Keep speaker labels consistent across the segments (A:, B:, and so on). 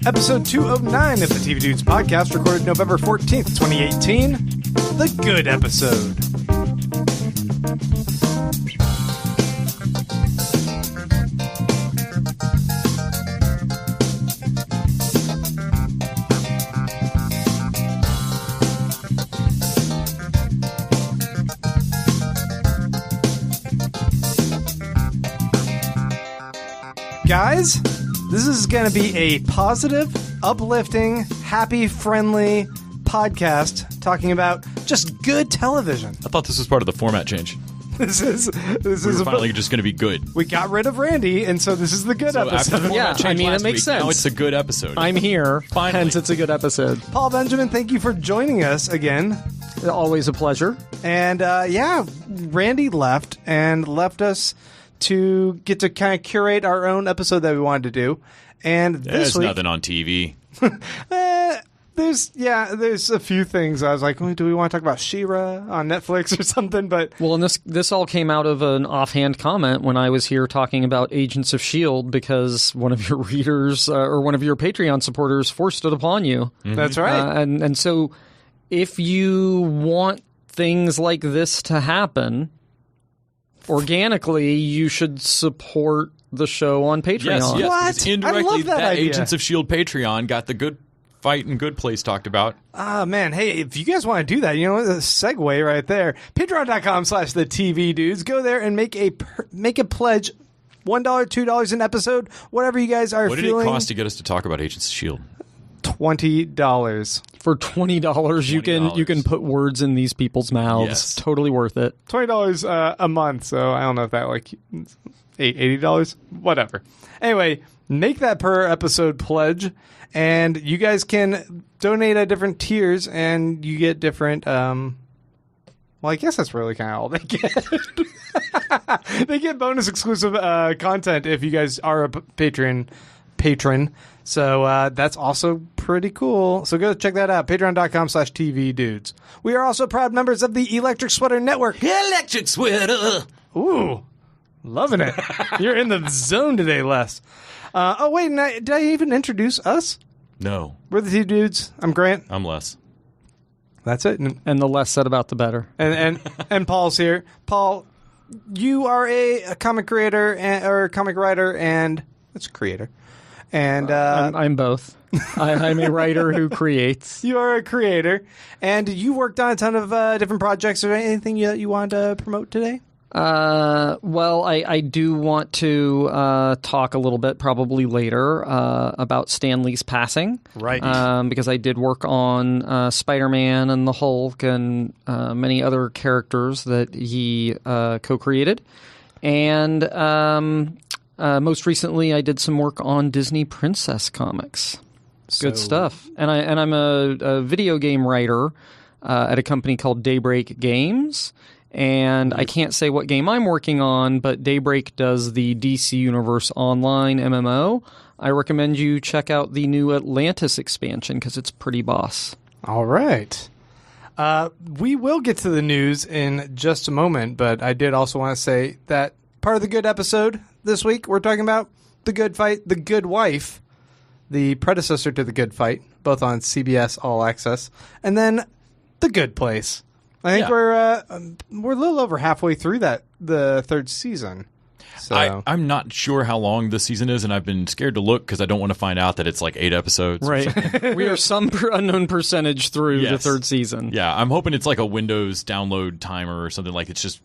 A: Episode 209 of the TV Dudes podcast, recorded November 14th, 2018. The good episode. Guys, this is going to be a positive, uplifting, happy, friendly podcast talking about just good television.
B: I thought this was part of the format change.
A: This is
B: finally just going to be good.
A: We got rid of Randy, and so this is the good
B: After the
A: episode.
B: format change
C: it
B: last
C: makes
B: week,
C: sense.
B: Now it's a good episode.
C: I'm here,
B: Finally.
C: hence it's a good episode.
A: Paul Benjamin, thank you for joining us again.
C: Always a pleasure.
A: And Randy left us to get to kind of curate our own episode that we wanted to do. And this
B: There's
A: week,
B: nothing on TV.
A: there's a few things. I was like, do we want to talk about She-Ra on Netflix or something? But
C: Well, and this all came out of an offhand comment when I was here talking about Agents of S.H.I.E.L.D. because one of your readers or one of your Patreon supporters forced it upon you.
A: That's right.
C: And so if you want things like this to happen organically, you should support the show on Patreon.
B: Yes.
A: What?
B: Because indirectly,
A: I love that idea.
B: Agents of S.H.I.E.L.D. Patreon got the good fight and good place talked about.
A: Man, hey, if you guys want to do that, you know, the segue right there. Patreon.com/the TV Dudes. Go there and make a pledge. $1, $2 an episode, whatever you guys are
B: What did
A: feeling.
B: it cost to get us to talk about Agents of S.H.I.E.L.D.?
A: $20.
C: For $20, you can put words in these people's mouths.
B: Yes.
C: Totally worth it.
A: $20 a month, so I don't know if that like $80, whatever. Anyway, make that per episode pledge, and you guys can donate at different tiers, and you get different. Well, I guess that's really kind of all they get. They get bonus exclusive content if you guys are a patron. So that's also pretty cool. So go check that out. Patreon.com/TV Dudes. We are also proud members of the Electric Sweater Network.
B: Electric Sweater!
A: Ooh, loving it. You're in the zone today, Les. Oh, wait, did I even introduce us?
B: No,
A: We're the TV Dudes. I'm Grant.
B: I'm less.
A: That's it.
C: And the less said about the better.
A: And Paul's here. Paul, you are a comic creator or comic writer, and it's creator. And
C: I'm both. I'm a writer who creates.
A: you are a creator, and you worked on a ton of different projects. Or anything you want to promote today?
C: Well, I do want to talk a little bit, probably later, about Stan Lee's passing.
A: Right.
C: Because I did work on Spider-Man and the Hulk and many other characters that he co-created. And most recently, I did some work on Disney Princess comics. Good stuff. And I'm a video game writer at a company called Daybreak Games. And I can't say what game I'm working on, but Daybreak does the DC Universe Online MMO. I recommend you check out the new Atlantis expansion because it's pretty boss.
A: All right. We will get to the news in just a moment, but I did also want to say that part of the good episode this week, we're talking about The Good Fight, The Good Wife, the predecessor to The Good Fight, both on CBS All Access, and then The Good Place. I think we're a little over halfway through the third season. So
B: I'm not sure how long this season is, and I've been scared to look because I don't want to find out that it's like 8 episodes.
C: Right. We are some unknown percentage through the
B: Yes.
C: third season.
B: Yeah, I'm hoping it's like a Windows download timer or something, like it's just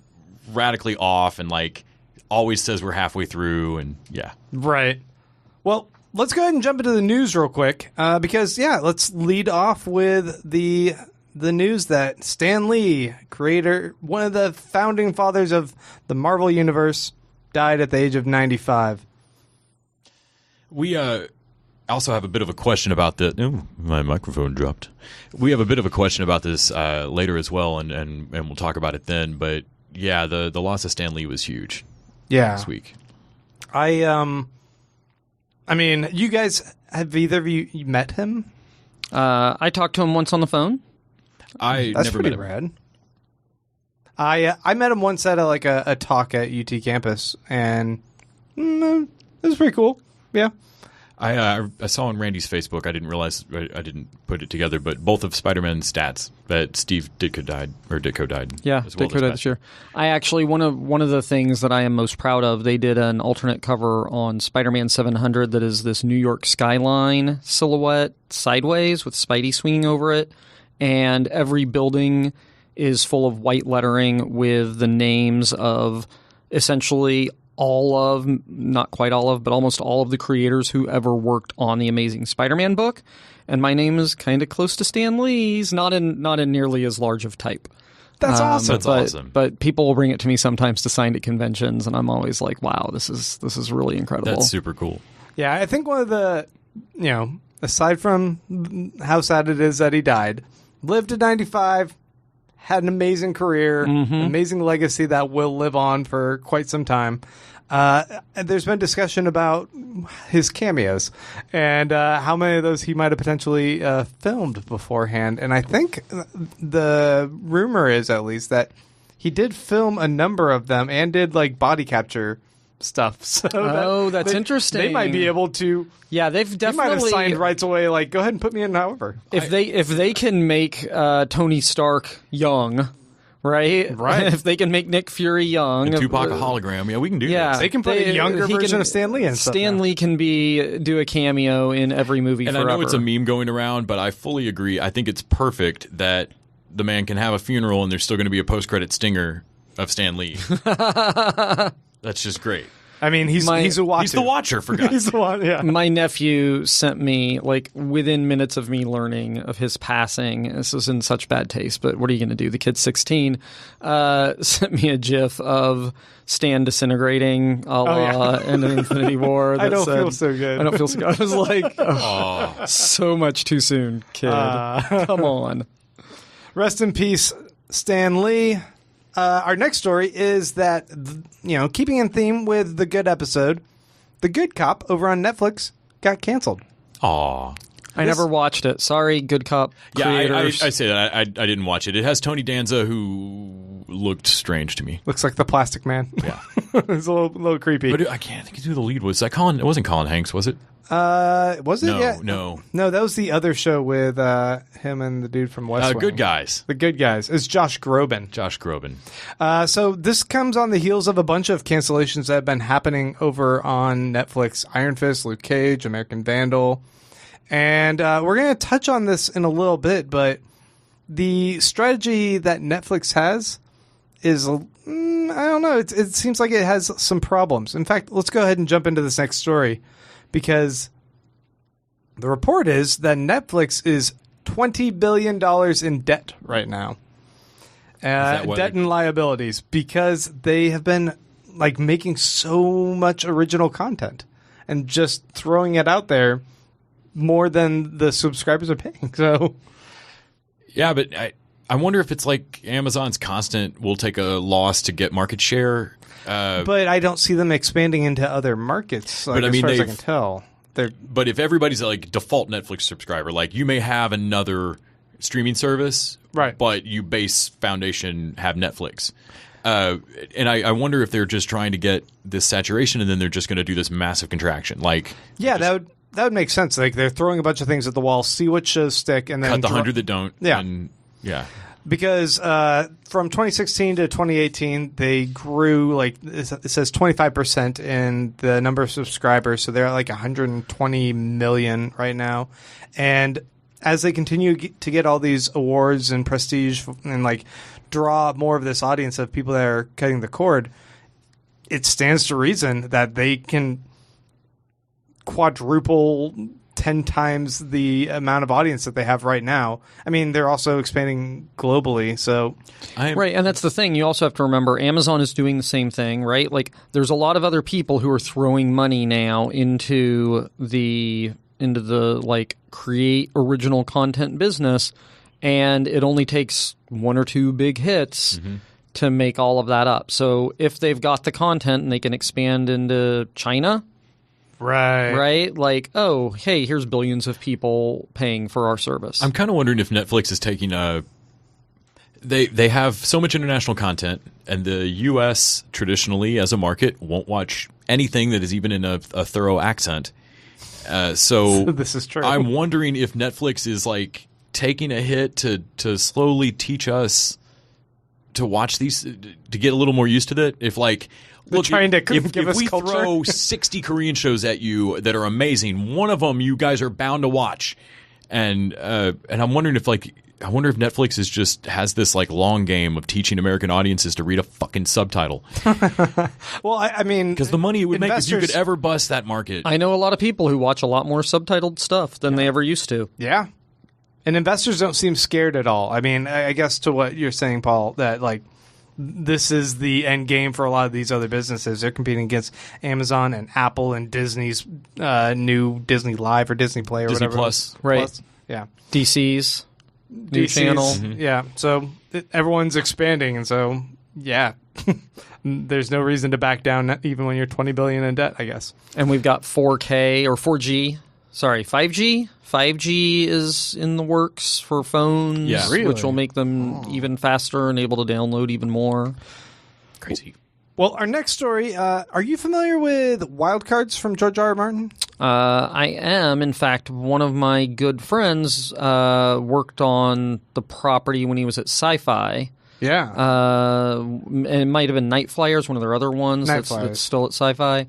B: radically off and like always says we're halfway through, and yeah.
A: Right. Well, let's go ahead and jump into the news real quick because, let's lead off with the news that Stan Lee, creator, one of the founding fathers of the Marvel Universe, died at the age of 95.
B: We also have a bit of a question about the... Oh, my microphone dropped. We have a bit of a question about this later as well, and we'll talk about it then. But yeah, the loss of Stan Lee was huge this week.
A: I mean, you guys, have either of you met him?
C: I talked to him once on the phone.
B: I
A: That's
B: never
A: pretty
B: met him.
A: rad. I met him once at a talk at UT campus, and it was pretty cool. Yeah.
B: I saw on Randy's Facebook. I didn't realize I didn't put it together, but both of Spider-Man's stats that Steve Ditko died.
C: Yeah,
B: as well
C: Ditko died this year. I actually one of the things that I am most proud of. They did an alternate cover on Spider-Man 700 that is this New York skyline silhouette sideways with Spidey swinging over it, and every building is full of white lettering with the names of essentially not quite all of, but almost all of the creators who ever worked on the Amazing Spider-Man book. And my name is kind of close to Stan Lee's, not in nearly as large of type.
A: That's awesome.
B: That's awesome.
C: But people will bring it to me sometimes to sign at conventions, and I'm always like, wow, this is really incredible.
B: That's super cool.
A: Yeah, I think one of the, aside from how sad it is that he died, lived to 95, had an amazing career, amazing legacy that will live on for quite some time. There's been discussion about his cameos and how many of those he might have potentially filmed beforehand. And I think the rumor is, at least, that he did film a number of them and did body capture stuff. So
C: that's interesting.
A: They might be able to.
C: Yeah, they've definitely.
A: They might have signed rights away. Go ahead and put me in. However,
C: if they can make Tony Stark young. Right. If they can make Nick Fury young,
B: and Tupac a hologram, we can do this.
A: They can put a younger version of Stan Lee in.
C: Stan Lee can do a cameo in every movie
B: and
C: forever.
B: I know it's a meme going around, but I fully agree. I think it's perfect that the man can have a funeral and there's still going to be a post-credit stinger of Stan Lee. That's just great.
A: I mean, he's a watcher.
B: He's the watcher, for God's sake.
A: Yeah.
C: My nephew sent me, within minutes of me learning of his passing, this was in such bad taste, but what are you going to do? The kid's 16, sent me a GIF of Stan disintegrating a la in an Infinity War. That
A: I don't feel so good.
C: I don't feel so good. I was like, so much too soon, kid. Come on.
A: Rest in peace, Stan Lee. Our next story is that, keeping in theme with the Good episode, The Good Cop over on Netflix got canceled.
B: Aw.
C: I never watched it. Sorry, Good Cop creators.
B: I say that. I didn't watch it. It has Tony Danza, who looked strange to me.
A: Looks like the Plastic Man.
B: Yeah.
A: It's a little creepy.
B: But I can't think of who the lead was. It wasn't Colin Hanks, was it?
A: Was it?
B: No,
A: yeah.
B: no.
A: No, that was the other show with him and the dude from West Wing.
B: Good Guys.
A: The Good Guys. It's Josh Groban. So this comes on the heels of a bunch of cancellations that have been happening over on Netflix. Iron Fist, Luke Cage, American Vandal. And we're going to touch on this in a little bit, but the strategy that Netflix has is, I don't know, it seems like it has some problems. In fact, let's go ahead and jump into this next story, because the report is that Netflix is $20 billion in debt right now. Debt and liabilities, because they have been making so much original content and just throwing it out there more than the subscribers are paying. So,
B: yeah, but I wonder if it's like Amazon's constant, we'll take a loss to get market share.
A: But I don't see them expanding into other markets.
B: But
A: as far as I can tell.
B: But if everybody's a default Netflix subscriber, you may have another streaming service,
A: right?
B: But you base foundation have Netflix. And I wonder if they're just trying to get this saturation, and then they're just going to do this massive contraction.
A: That would make sense. They're throwing a bunch of things at the wall, see what shows stick, and then
B: cut the 100 that don't.
A: Yeah,
B: and, yeah.
A: Because from 2016 to 2018, they grew it says 25% in the number of subscribers. So they're at 120 million right now. And as they continue to get all these awards and prestige and draw more of this audience of people that are cutting the cord, it stands to reason that they can quadruple 10 times the amount of audience that they have right now. I mean, they're also expanding globally, so...
C: Right, and that's the thing. You also have to remember Amazon is doing the same thing, right? There's a lot of other people who are throwing money now into the create original content business, and it only takes one or two big hits to make all of that up. So if they've got the content and they can expand into China... Right? Oh, hey, here's billions of people paying for our service.
B: I'm kind of wondering if Netflix is taking they have so much international content, and the U.S. traditionally, as a market, won't watch anything that is even in a thorough accent. So
A: This is true.
B: I'm wondering if Netflix is like taking a hit to slowly teach us to watch these, to get a little more used to it. If like, look,
A: trying to
B: if
A: give us
B: we
A: culture.
B: throw 60 Korean shows at you that are amazing, one of them you guys are bound to watch, and I'm wondering if like. I wonder if Netflix is just has this like long game of teaching American audiences to read a fucking subtitle,
A: Well, I mean,
B: because the money it would make if you could
A: investors-
B: ever bust that market.
C: I know a lot of people who watch a lot more subtitled stuff than they ever used to.
A: Yeah. And investors don't seem scared at all. I mean, I guess to what you're saying, Paul, that like this is the end game for a lot of these other businesses. They're competing against Amazon and Apple and Disney's new Disney Live or Disney Play or
B: Disney
A: whatever.
B: Plus.
C: Right.
A: Yeah.
C: DC's new
A: DC's,
C: channel.
A: Yeah. So everyone's expanding. And so, yeah, there's no reason to back down even when you're $20 billion in debt, I guess.
C: And we've got 4K or 4G. Sorry, 5G. 5G is in the works for phones,
B: Yeah.
A: Really?
C: which will make them even faster and able to download even more.
B: Crazy.
A: Well, our next story, are you familiar with Wildcards from George R. R. Martin?
C: I am. In fact, one of my good friends worked on the property when he was at Sci-Fi.
A: Yeah.
C: And it might have been Night Flyers, one of their other ones
A: Night
C: that's
A: Flyers.
C: still at Sci-Fi.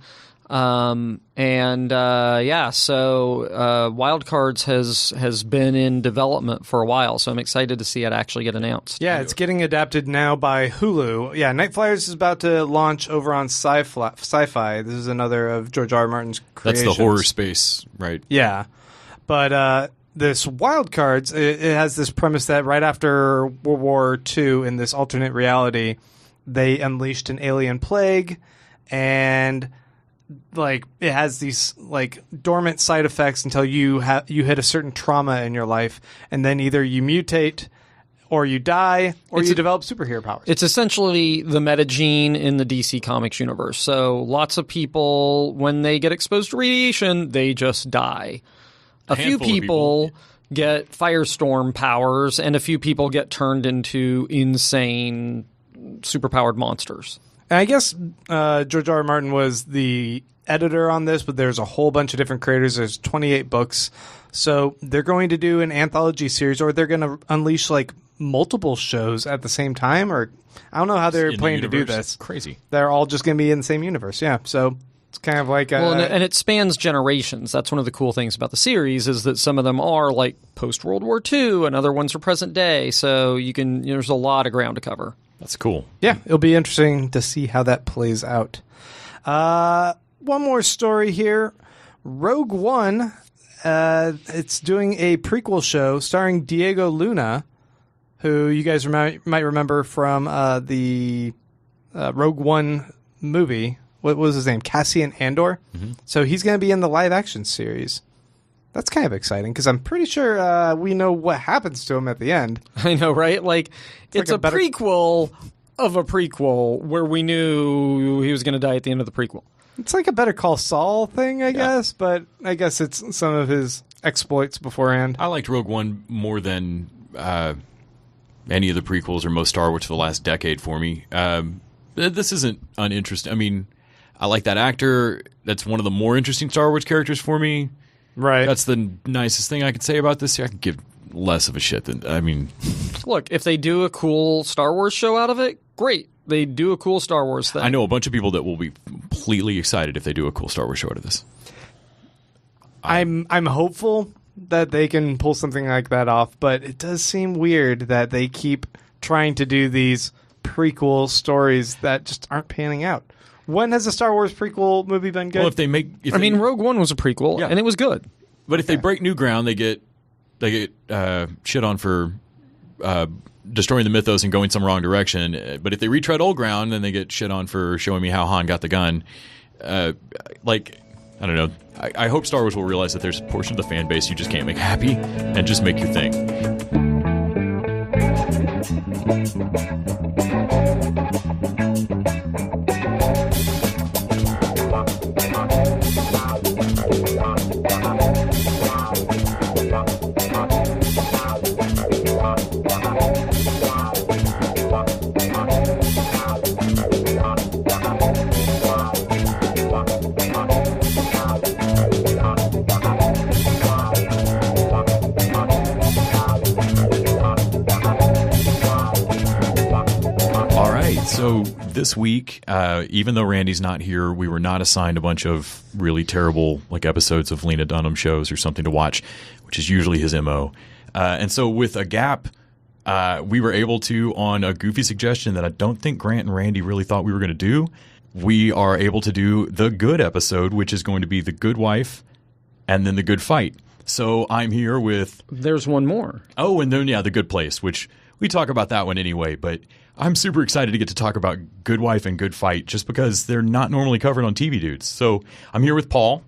C: So Wildcards has been in development for a while, so I'm excited to see it actually get announced.
A: Yeah, it's getting adapted now by Hulu. Yeah, Night Flyers is about to launch over on Sci-Fi. This is another of George R. R. Martin's
B: That's
A: creations.
B: the horror space, right?
A: Yeah, but this Wildcards, it has this premise that right after World War II, in this alternate reality, they unleashed an alien plague, and like it has these like dormant side effects until you hit a certain trauma in your life, and then either you mutate or you die or you develop superhero powers.
C: It's essentially the metagene in the DC Comics universe. So lots of people, when they get exposed to radiation, they just die. A few
B: handful of
C: people
B: people.
C: get firestorm powers, and a few people get turned into insane superpowered monsters.
A: And I guess George R. R. Martin was the editor on this, but there's a whole bunch of different creators. There's 28 books. So they're going to do an anthology series, or they're going to unleash like multiple shows at the same time, or I don't know how they're
B: In the
A: planning to do
B: universe.
A: this.
B: Crazy.
A: They're all just going to be in the same universe. Yeah. So it's kind of like
C: Well, and it spans generations. That's one of the cool things about the series is that some of them are like post World War II, and other ones are present day. So there's a lot of ground to cover.
B: That's cool.
A: yeah, it'll be interesting to see how that plays out. One more story here. Rogue One, it's doing a prequel show starring Diego Luna, who you guys might remember from the Rogue One movie. What was his name? Cassian Andor.
B: Mm-hmm.
A: So he's going to be in the live action series. That's kind of exciting because I'm pretty sure we know what happens to him at the end.
C: I know, right? Like it's
A: like a
C: a
A: better-
C: prequel of a prequel where we knew he was going to die at the end of the prequel.
A: It's like a Better Call Saul thing, I guess, but I guess it's some of his exploits beforehand.
B: I liked Rogue One more than any of the prequels or most Star Wars for the last decade for me. This isn't uninteresting. I mean, I like that actor. That's one of the more interesting Star Wars characters for me.
A: Right.
B: That's the nicest thing I could say about this. I could give less of a shit than, I mean,
C: Look, if they do a cool Star Wars show out of it, great. They do a cool Star Wars thing.
B: I know a bunch of people that will be completely excited if they do a cool Star Wars show out of this.
A: I'm hopeful that they can pull something like that off, but it does seem weird that they keep trying to do these prequel stories that just aren't panning out. When has a Star Wars prequel movie been good?
B: Well, if they make,
C: I mean, Rogue One was a prequel,
B: Yeah.
C: and it was good.
B: but if they break new ground, they get shit on for destroying the mythos and going some wrong direction. But if they retread old ground, then they get shit on for showing me how Han got the gun. I don't know. I hope Star Wars will realize that there's a portion of the fan base you just can't make happy and just make your thing. So this week, even though Randy's not here, we were not assigned a bunch of really terrible episodes of Lena Dunham shows or something to watch, which is usually his MO. And so with a gap, we were able to, on a goofy suggestion that I don't think Grant and Randy really thought we were going to do, we are able to do the good episode, which is going to be The Good Wife and then The Good Fight. So I'm here with...
C: There's one more.
B: Oh, and then, The Good Place, which we talk about that one anyway, but I'm super excited to get to talk about Good Wife and Good Fight just because they're not normally covered on TV Dudes. So I'm here with Paul.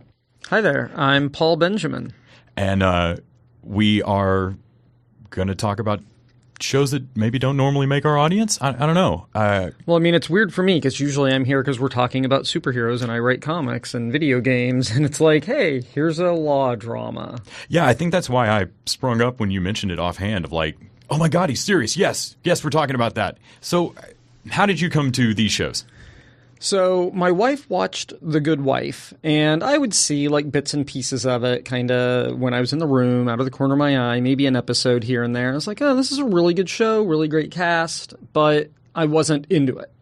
C: Hi there. I'm Paul Benjamin.
B: And we are going to talk about shows that maybe don't normally make our audience. I don't know.
C: Well, I mean, it's weird for me because usually I'm here because we're talking about superheroes and I write comics and video games. And it's like, hey, here's a law drama.
B: Yeah, I think that's why I sprung up when you mentioned it offhand of oh my God, he's serious. Yes, we're talking about that. So how did you come to these shows?
C: So my wife watched The Good Wife, and I would see bits and pieces of it kind of when I was in the room, out of the corner of my eye, maybe an episode here and there. I was like, oh, this is a really good show, really great cast, but I wasn't into it.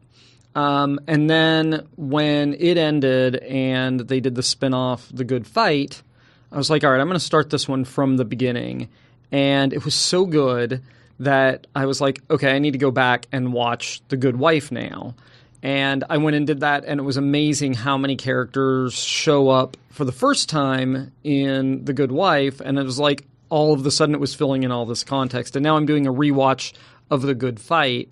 C: And then when it ended and they did the spinoff, The Good Fight, I was like, all right, I'm going to start this one from the beginning. And it was so good that I was like, okay, I need to go back and watch The Good Wife now. And I went and did that, and it was amazing how many characters show up for the first time in The Good Wife. And it was like all of a sudden it was filling in all this context. And now I'm doing a rewatch of The Good Fight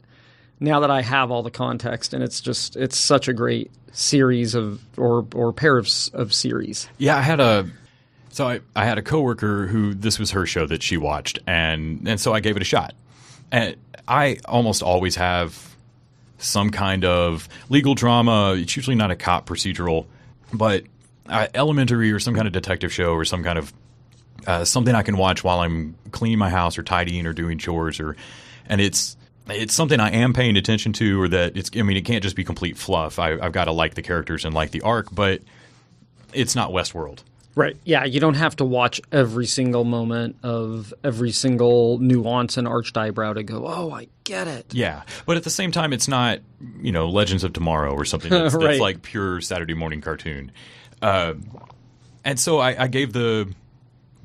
C: now that I have all the context. And it's such a great series or pair of series.
B: Yeah, I had a coworker who this was her show that she watched, and so I gave it a shot. And I almost always have some kind of legal drama. It's usually not a cop procedural, but elementary or some kind of detective show or some kind of something I can watch while I'm cleaning my house or tidying or doing chores, and it's something I am paying attention to, or that it can't just be complete fluff. I've got to like the characters and like the arc, but it's not Westworld.
C: Right. Yeah, you don't have to watch every single moment of every single nuance and arched eyebrow to go, oh, I get it.
B: Yeah, but at the same time, it's not, Legends of Tomorrow or something that's,
C: right.
B: That's like pure Saturday morning cartoon. And so I gave The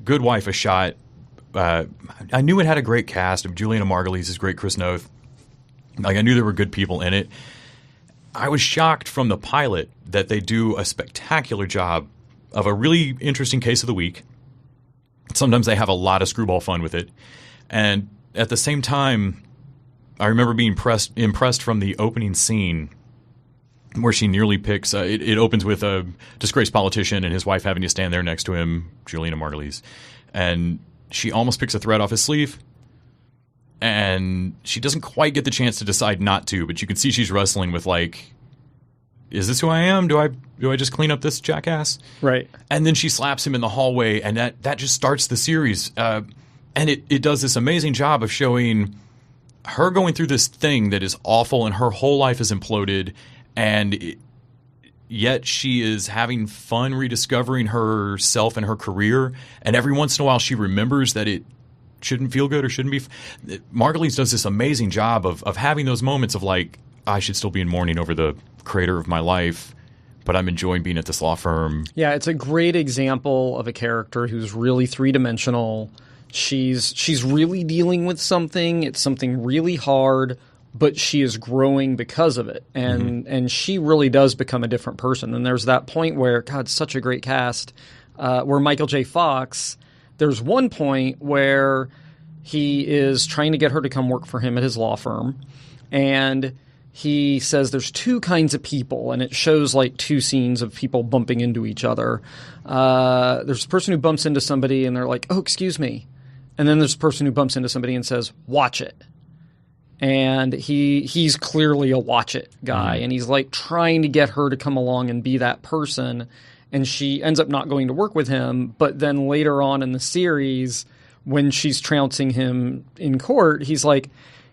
B: Good Wife a shot. I knew it had a great cast. Juliana Margulies is great. Chris Noth. I knew there were good people in it. I was shocked from the pilot that they do a spectacular job of a really interesting case of the week. Sometimes they have a lot of screwball fun with it. And at the same time, I remember being impressed from the opening scene where she nearly picks... it opens with a disgraced politician and his wife having to stand there next to him, Juliana Margulies. And she almost picks a thread off his sleeve. And she doesn't quite get the chance to decide not to, but you can see she's wrestling with is this who I am? Do I just clean up this jackass?
C: Right.
B: And then she slaps him in the hallway, and that just starts the series. And it does this amazing job of showing her going through this thing that is awful, and her whole life is imploded, and yet she is having fun rediscovering herself and her career. And every once in a while, she remembers that it shouldn't feel good or shouldn't be. Margulies does this amazing job of having those moments of I should still be in mourning over the creator of my life, but I'm enjoying being at this law firm.
C: Yeah, it's a great example of a character who's really three-dimensional. She's really dealing with something. It's something really hard, but she is growing because of it. And she really does become a different person. And there's that point where, God, such a great cast, where Michael J. Fox, there's one point where he is trying to get her to come work for him at his law firm. And he says there's two kinds of people, and it shows two scenes of people bumping into each other. There's a person who bumps into somebody, and they're like, oh, excuse me. And then there's a person who bumps into somebody and says, watch it. And he's clearly a watch it guy, and he's trying to get her to come along and be that person. And she ends up not going to work with him, but then later on in the series, when she's trouncing him in court, he's like,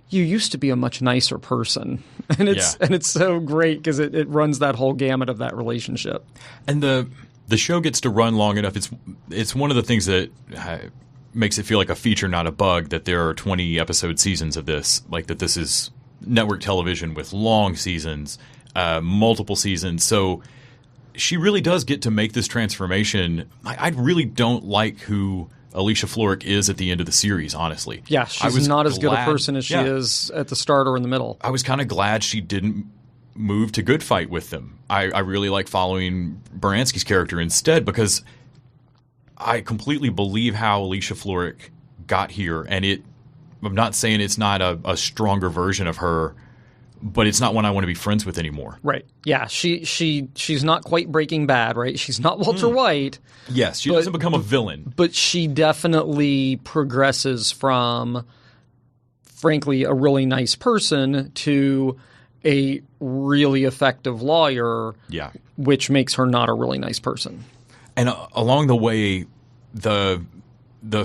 C: you used to be a much nicer person. And it's so great because it runs that whole gamut of that relationship.
B: And the show gets to run long enough. It's one of the things that makes it feel like a feature, not a bug, that there are 20 episode seasons of this. That this is network television with long seasons, multiple seasons. So she really does get to make this transformation. I really don't like who Alicia Florrick is at the end of the series, honestly.
C: Yeah, she's not as good a person as she is at the start or in the middle.
B: I was kind of glad she didn't move to Good Fight with them. I really like following Baranski's character instead because I completely believe how Alicia Florrick got here, and I'm not saying it's not a stronger version of her, but it's not one I want to be friends with anymore.
C: Right. Yeah, she's not quite Breaking Bad, right? She's not Walter White.
B: Yes, she doesn't become a villain.
C: But she definitely progresses from, frankly, a really nice person to a really effective lawyer, which makes her not a really nice person.
B: And along the way, the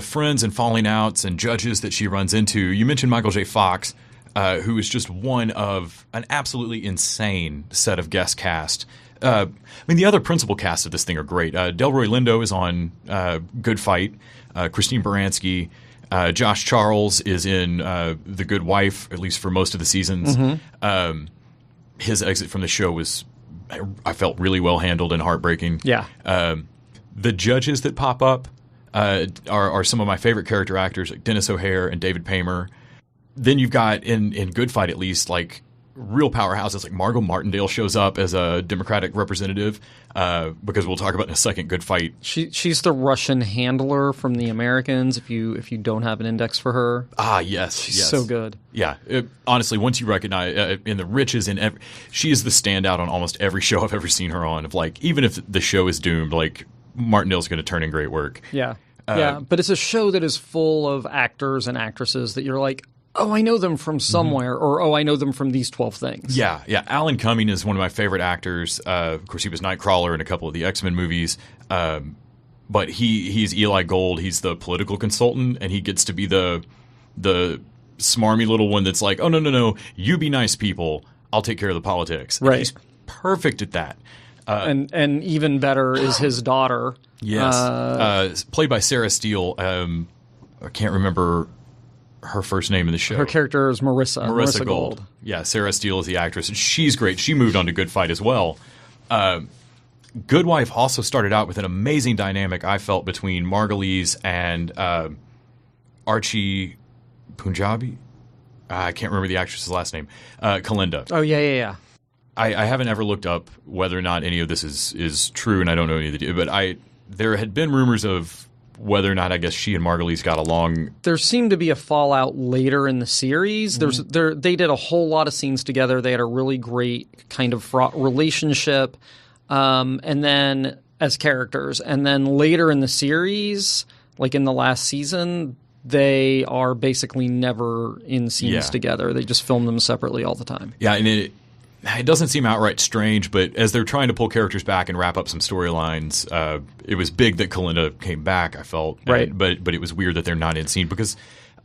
B: friends and falling outs and judges that she runs into, you mentioned Michael J. Fox, who is just one of an absolutely insane set of guest cast. I mean, the other principal cast of this thing are great. Delroy Lindo is on Good Fight. Christine Baranski. Josh Charles is in The Good Wife, at least for most of the seasons. Mm-hmm. His exit from the show was, I felt, really well handled and heartbreaking.
C: Yeah.
B: The judges that pop up are some of my favorite character actors, like Dennis O'Hare and David Paymer. Then you've got, in Good Fight at least, like real powerhouses like Margot Martindale shows up as a Democratic representative, because we'll talk about in a second. Good Fight.
C: She's the Russian handler from The Americans. If you don't have an index for her,
B: yes,
C: she's so good.
B: Yeah, honestly, once you recognize in The Riches, she is the standout on almost every show I've ever seen her on. Of like, even if the show is doomed, like Martindale's going to turn in great work.
C: Yeah, but it's a show that is full of actors and actresses that you're like, oh, I know them from somewhere, or oh, I know them from these 12 things.
B: Yeah. Alan Cumming is one of my favorite actors. Of course, he was Nightcrawler in a couple of the X-Men movies. But he's Eli Gold. He's the political consultant, and he gets to be the smarmy little one that's like, oh, no, you be nice people. I'll take care of the politics.
C: Right.
B: And he's perfect at that.
C: And even better is his daughter.
B: Yes. Played by Sarah Steele. I can't remember her first name in the show.
C: Her character is Marissa Gold.
B: Yeah, Sarah Steele is the actress, and she's great. She moved on to Good Fight as well. Good Wife also started out with an amazing dynamic, I felt, between Margulies and Archie Punjabi. I can't remember the actress's last name. Kalinda.
C: Oh, yeah.
B: I haven't ever looked up whether or not any of this is true, and I don't know any of the but there had been rumors of whether or not, I guess, she and Margulies got along.
C: There seemed to be a fallout later in the series. They did a whole lot of scenes together. They had a really great kind of fraught relationship, and then as characters. And then later in the series, like in the last season, they are basically never in scenes together. They just film them separately all the time.
B: Yeah, and it doesn't seem outright strange, but as they're trying to pull characters back and wrap up some storylines, it was big that Kalinda came back, I felt.
C: Right.
B: But it was weird that they're not in scene, because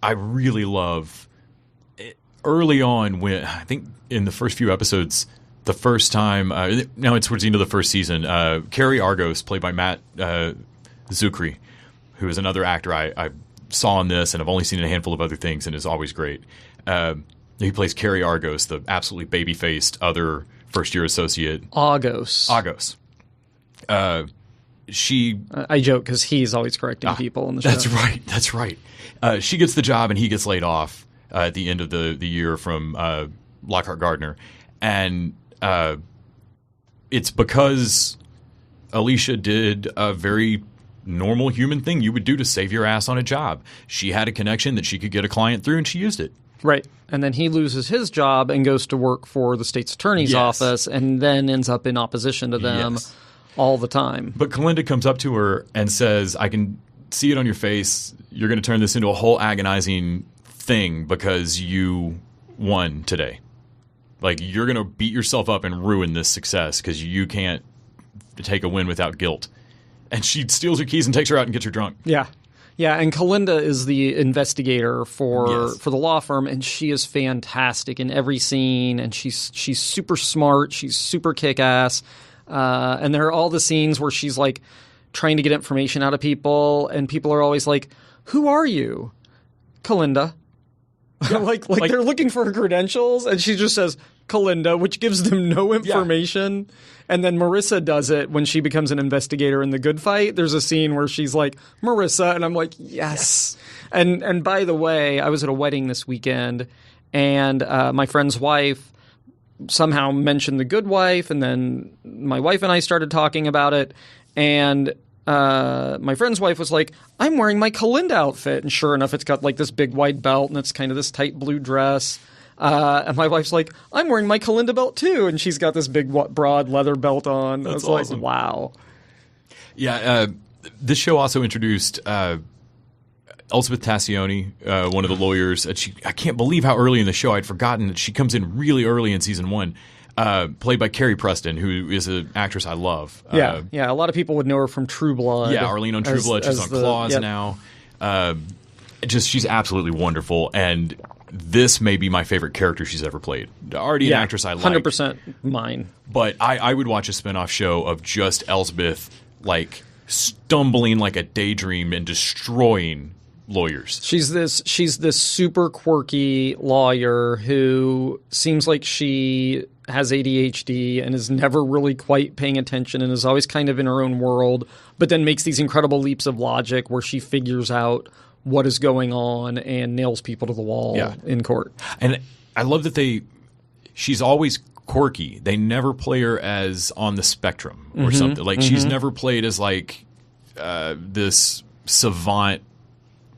B: I really love early on, when I think in the first few episodes, the first time, now it's towards the end of the first season, Carrie Argos, played by Matt Zucri, who is another actor I saw in this and I've only seen in a handful of other things and is always great. He plays Carrie Argos, the absolutely baby-faced other first-year associate.
C: Argos.
B: She.
C: I joke because he's always correcting people in the show.
B: That's right. She gets the job and he gets laid off at the end of the year from Lockhart Gardner, and it's because Alicia did a very normal human thing you would do to save your ass on a job. She had a connection that she could get a client through, and she used it.
C: Right. And then he loses his job and goes to work for the state's attorney's office, and then ends up in opposition to them all the time.
B: But Kalinda comes up to her and says, I can see it on your face. You're going to turn this into a whole agonizing thing because you won today. Like, you're going to beat yourself up and ruin this success because you can't take a win without guilt. And she steals her keys and takes her out and gets her drunk.
C: Yeah. Yeah, and Kalinda is the investigator for the law firm, and she is fantastic in every scene, and she's super smart, she's super kick-ass, and there are all the scenes where she's like trying to get information out of people, and people are always like, "Who are you?" Kalinda. like they're looking for her credentials, and she just says Kalinda, which gives them no information. And then Marissa does it when she becomes an investigator in The Good Fight. There's a scene where she's like, Marissa, and I'm like, yes. And by the way, I was at a wedding this weekend, and my friend's wife somehow mentioned The Good Wife, and then my wife and I started talking about it, and my friend's wife was like, I'm wearing my Kalinda outfit, and sure enough, it's got like this big white belt, and it's kind of this tight blue dress. And my wife's like, I'm wearing my Kalinda belt too, and she's got this big broad leather belt on.
B: That's
C: I was
B: awesome.
C: like, wow.
B: Yeah, this show also introduced Elspeth Tassioni, one of the lawyers. I can't believe how early in the show I'd forgotten that she comes in really early in season 1, played by Carrie Preston, who is an actress I love.
C: Yeah, a lot of people would know her from True Blood.
B: Yeah, Arlene on True Blood. She's on Claws now. She's absolutely wonderful, and this may be my favorite character she's ever played. Already an actress I like.
C: 100% mine.
B: But I would watch a spinoff show of just Elspeth, like, stumbling like a daydream and destroying lawyers.
C: She's this super quirky lawyer who seems like she has ADHD and is never really quite paying attention and is always kind of in her own world, but then makes these incredible leaps of logic where she figures out what is going on and nails people to the wall in court.
B: And I love that she's always quirky. They never play her as on the spectrum or something. Like she's never played as like this savant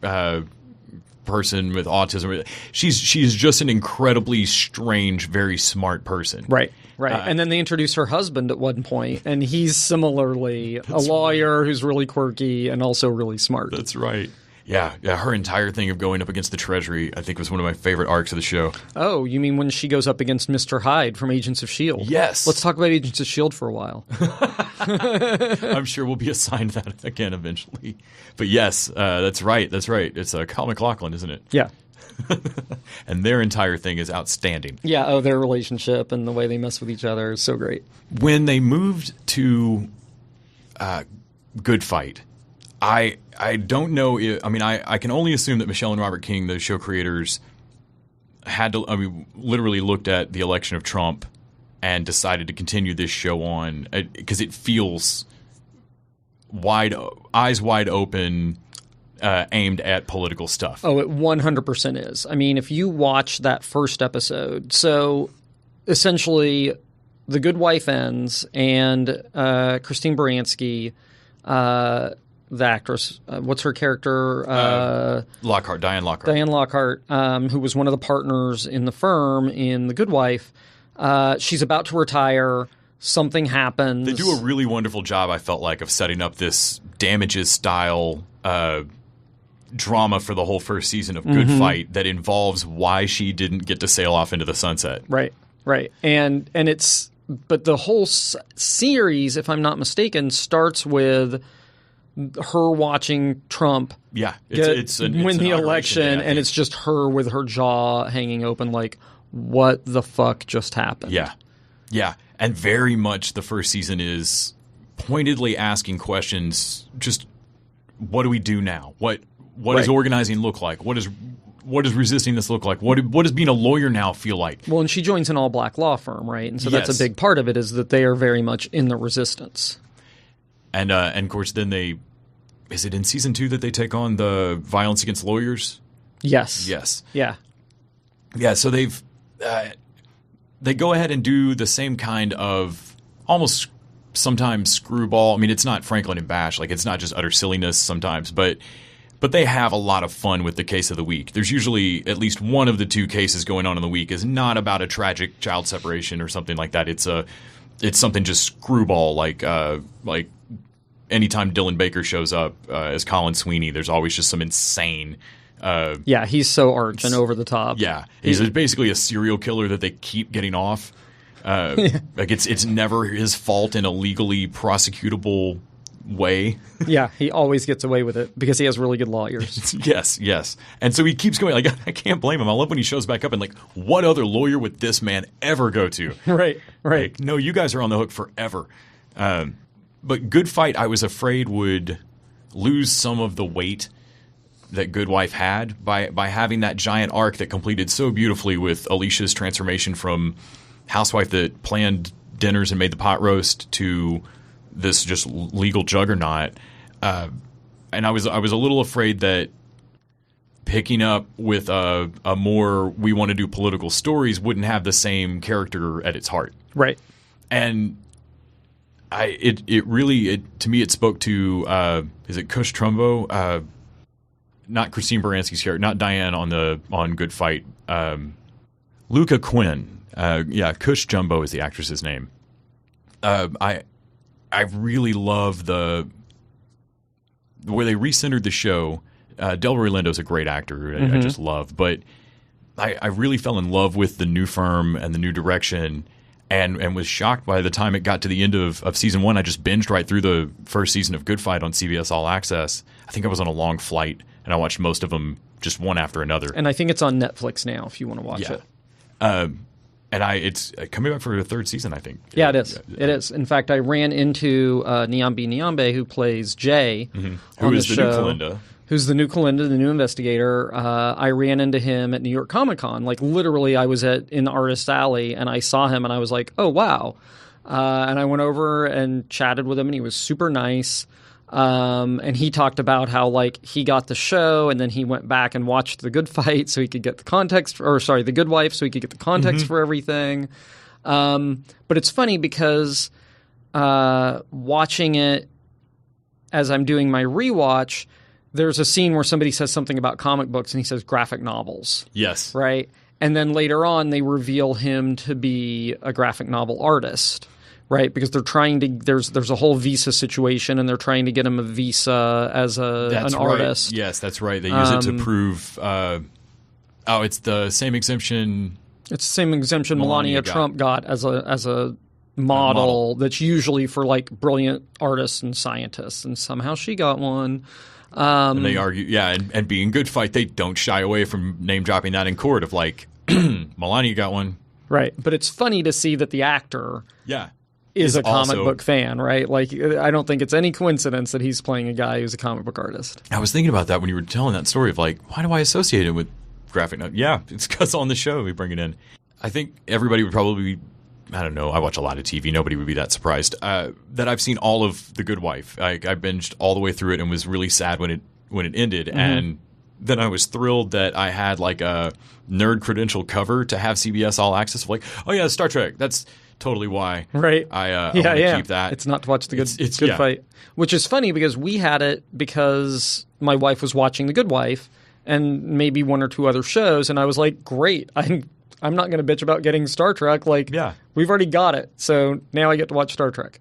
B: person with autism. She's just an incredibly strange, very smart person.
C: Right. And then they introduce her husband at one point, and he's similarly a lawyer who's really quirky and also really smart.
B: That's right. Yeah, her entire thing of going up against the Treasury, I think, was one of my favorite arcs of the show.
C: Oh, you mean when she goes up against Mr. Hyde from Agents of S.H.I.E.L.D.?
B: Yes.
C: Let's talk about Agents of S.H.I.E.L.D. for a while.
B: I'm sure we'll be assigned that again eventually. But yes, that's right. It's Kyle MacLachlan, isn't it?
C: Yeah.
B: And their entire thing is outstanding.
C: Yeah, their relationship and the way they mess with each other is so great.
B: When they moved to Good Fight, I don't know if, I can only assume that Michelle and Robert King, the show creators, literally looked at the election of Trump and decided to continue this show on because it feels eyes wide open, aimed at political stuff.
C: Oh, it 100% is. I mean, if you watch that first episode, so essentially The Good Wife ends and Christine Baranski, the actress, what's her character?
B: Lockhart, Diane Lockhart.
C: Diane Lockhart, who was one of the partners in the firm in The Good Wife. She's about to retire. Something happens.
B: They do a really wonderful job, I felt like, of setting up this Damages-style drama for the whole first season of Good Fight that involves why she didn't get to sail off into the sunset.
C: Right. And it's – but the whole series, if I'm not mistaken, starts with – her watching Trump
B: win
C: the election, and it's just her with her jaw hanging open like, what the fuck just happened?
B: Yeah. And very much the first season is pointedly asking questions, just what do we do now? What does organizing look like? What does resisting this look like? What does being a lawyer now feel like?
C: Well, and she joins an all-black law firm, right? And so that's a big part of it is that they are very much in the resistance. And
B: of course, then is it in season 2 that they take on the violence against lawyers?
C: Yes.
B: Yeah. So they go ahead and do the same kind of almost sometimes screwball. I mean, it's not Franklin and Bash. Like, it's not just utter silliness sometimes, but they have a lot of fun with the case of the week. There's usually at least one of the 2 cases going on in the week is not about a tragic child separation or something like that. It's something just screwball, like anytime Dylan Baker shows up as Colin Sweeney, there's always just some insane.
C: He's so arch and over the top.
B: Yeah, he's basically a serial killer that they keep getting off. Like it's never his fault in a legally prosecutable way.
C: Yeah, he always gets away with it because he has really good lawyers.
B: Yes. And so he keeps going. Like, I can't blame him. I love when he shows back up and like, what other lawyer would this man ever go to?
C: Right.
B: Like, no, you guys are on the hook forever. But Good Fight, I was afraid would lose some of the weight Good Wife had by having that giant arc that completed so beautifully with Alicia's transformation from housewife that planned dinners and made the pot roast to this just legal juggernaut. And I was a little afraid that picking up with a more we want to do political stories wouldn't have the same character at its heart.
C: Right.
B: And it really to me it spoke to is it Cush Trumbo? Not Christine Baranski's character, not Diane on Good Fight. Luca Quinn. Cush Jumbo is the actress's name. I really love the way they recentered the show. Delroy Lindo's a great actor. I just love, but I really fell in love with the new firm and the new direction, and was shocked by the time it got to the end of season 1. I just binged right through the first season of Good Fight on CBS All Access. I think I was on a long flight, and I watched most of them just one after another.
C: And I think it's on Netflix now if you want to watch it.
B: And it's coming back for a third season, I think.
C: Yeah, it is. It is. In fact, I ran into Nyambi Nyambe, who plays Jay
B: who
C: on
B: is
C: the
B: the new
C: show.
B: Kalinda.
C: Who's the new Kalinda, the new investigator. I ran into him at New York Comic Con. Like, literally, I was in the Artist Alley, and I saw him, and I was like, oh, wow. And I went over and chatted with him, and he was super nice. And he talked about how, like, he got the show, and then he went back and watched The Good Fight so he could get the context – The Good Wife so he could get the context for everything. But it's funny because watching it as I'm doing my rewatch – there's a scene where somebody says something about comic books and he says graphic novels.
B: Yes.
C: Right? And then later on they reveal him to be a graphic novel artist, right? Because they're trying to there's a whole visa situation and they're trying to get him a visa as an artist.
B: Yes, that's right. They use it to prove it's the same exemption.
C: It's the same exemption Melania Trump got as a model that's usually for like brilliant artists and scientists, and somehow she got one.
B: And they argue, and being Good Fight, they don't shy away from name dropping that in court of like, Melania got one.
C: Right. But it's funny to see that the actor is a comic book fan, right? Like, I don't think it's any coincidence that he's playing a guy who's a comic book artist.
B: I was thinking about that when you were telling that story of like, why do I associate it with graphic novel? Yeah, it's because on the show we bring it in. I think everybody would probably I don't know. I watch a lot of TV. Nobody would be that surprised that I've seen all of The Good Wife. I binged all the way through it and was really sad when it ended. And then I was thrilled that I had like a nerd credential cover to have CBS All Access. Like, oh yeah, Star Trek. That's totally why.
C: Right.
B: I want to keep that.
C: It's not to watch the Good Fight, which is funny because we had it because my wife was watching The Good Wife and maybe one or two other shows, and I was like, great. I'm not going to bitch about getting Star Trek. Like, we've already got it. So now I get to watch Star Trek.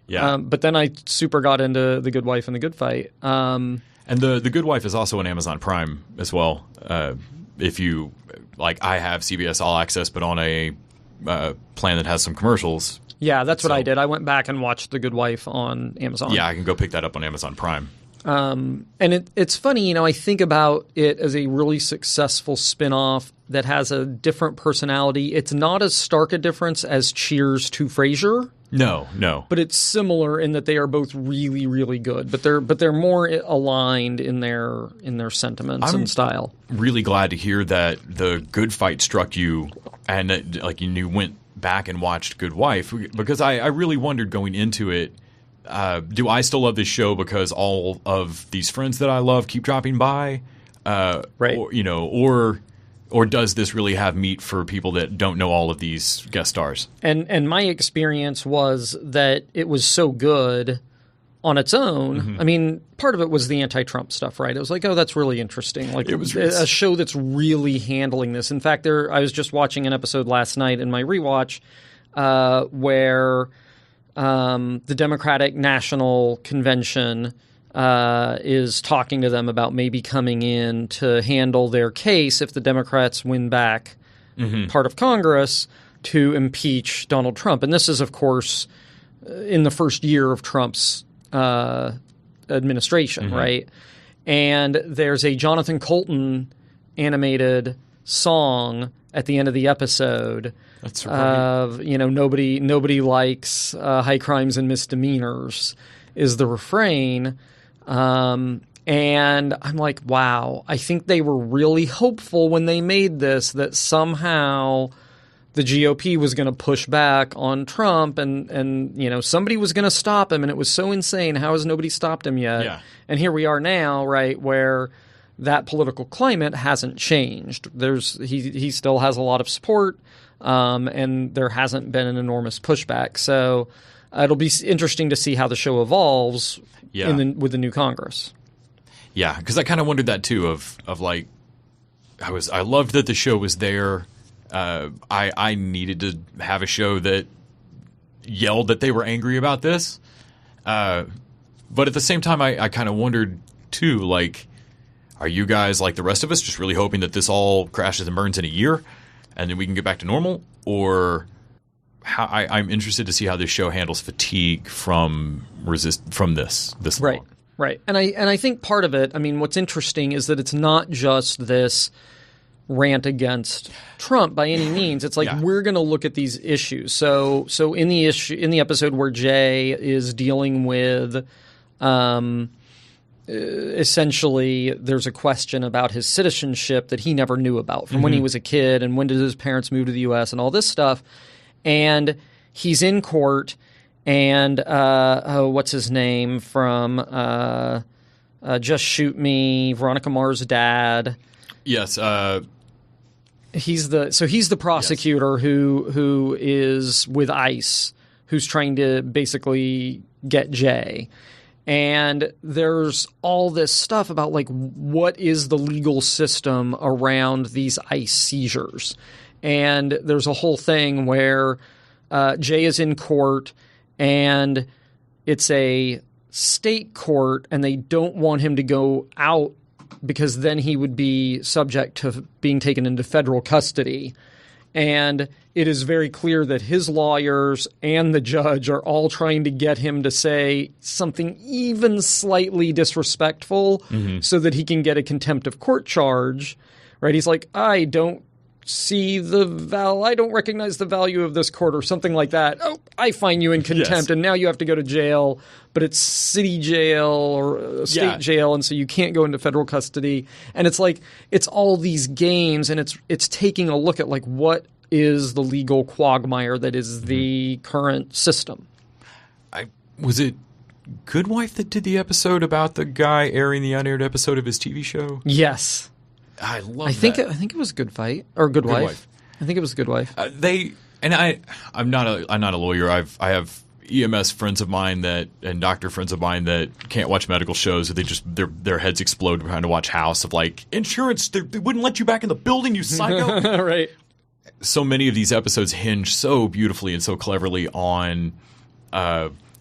B: Yeah.
C: But then I super got into The Good Wife and The Good Fight.
B: And the Good Wife is also on Amazon Prime as well. If you like, I have CBS All Access, but on a plan that has some commercials.
C: Yeah, that's what I did. I went back and watched The Good Wife on Amazon.
B: Yeah, I can go pick that up on Amazon Prime.
C: And it's funny, I think about it as a really successful spinoff that has a different personality. It's not as stark a difference as Cheers to Frasier.
B: No.
C: But it's similar in that they are both really, really good. But they're more aligned in their sentiments and style.
B: Really glad to hear that The Good Fight struck you, and that, like, you went back and watched Good Wife, because I really wondered going into it. Do I still love this show because all of these friends that I love keep dropping by?
C: Right.
B: Or does this really have meat for people that don't know all of these guest stars?
C: And my experience was that it was so good on its own. Mm-hmm. I mean, part of it was the anti-Trump stuff, right? It was like, oh, that's really interesting. Like, it was a show that's really handling this. In fact, I was just watching an episode last night in my rewatch where the Democratic National Convention is talking to them about maybe coming in to handle their case if the Democrats win back part of Congress to impeach Donald Trump. And this is, of course, in the first year of Trump's administration, right? And there's a Jonathan Colton animated song at the end of the episode.
B: That's right.
C: Nobody likes high crimes and misdemeanors is the refrain. And And I'm like, wow, I think they were really hopeful when they made this that somehow the GOP was going to push back on Trump and somebody was going to stop him. And it was so insane. How has nobody stopped him yet?
B: Yeah.
C: And here we are now, right, where that political climate hasn't changed. He still has a lot of support, and there hasn't been an enormous pushback. So it'll be interesting to see how the show evolves with the new Congress.
B: Yeah, because I kind of wondered that too. Of like, I loved that the show was there. I needed to have a show that yelled that they were angry about this. But at the same time, I kind of wondered too, like, are you guys like the rest of us, just really hoping that this all crashes and burns in a year, and then we can get back to normal? Or I'm interested to see how this show handles fatigue from this
C: Right.
B: long.
C: Right. And I think part of it, I mean, what's interesting is that it's not just this rant against Trump by any means. It's like we're going to look at these issues. So in the episode where Jay is dealing with essentially there's a question about his citizenship that he never knew about from when he was a kid, and when did his parents move to the US and all this stuff. And he's in court. And what's his name from Just Shoot Me, Veronica Mars' dad?
B: Yes.
C: He's the prosecutor who is with ICE, who's trying to basically get Jay. And there's all this stuff about like what is the legal system around these ICE seizures. And there's a whole thing where Jay is in court. And it's a state court, and they don't want him to go out because then he would be subject to being taken into federal custody. And it is very clear that his lawyers and the judge are all trying to get him to say something even slightly disrespectful so that he can get a contempt of court charge. Right? He's like, I don't recognize the value of this court, or something like that. Oh, I fine you in contempt, and now you have to go to jail, but it's city jail or state jail, and so you can't go into federal custody. And it's like it's all these games, and it's taking a look at like what is the legal quagmire that is the current system.
B: Was it Good Wife that did the episode about the guy airing the unaired episode of his TV show?
C: Yes.
B: I love
C: I think it was Good Fight or Good Wife. I think it was Good Wife.
B: I'm not a lawyer. I have EMS friends of mine and doctor friends of mine that can't watch medical shows. They just their heads explode trying to watch House of like insurance. They wouldn't let you back in the building, you psycho.
C: Right.
B: So many of these episodes hinge so beautifully and so cleverly on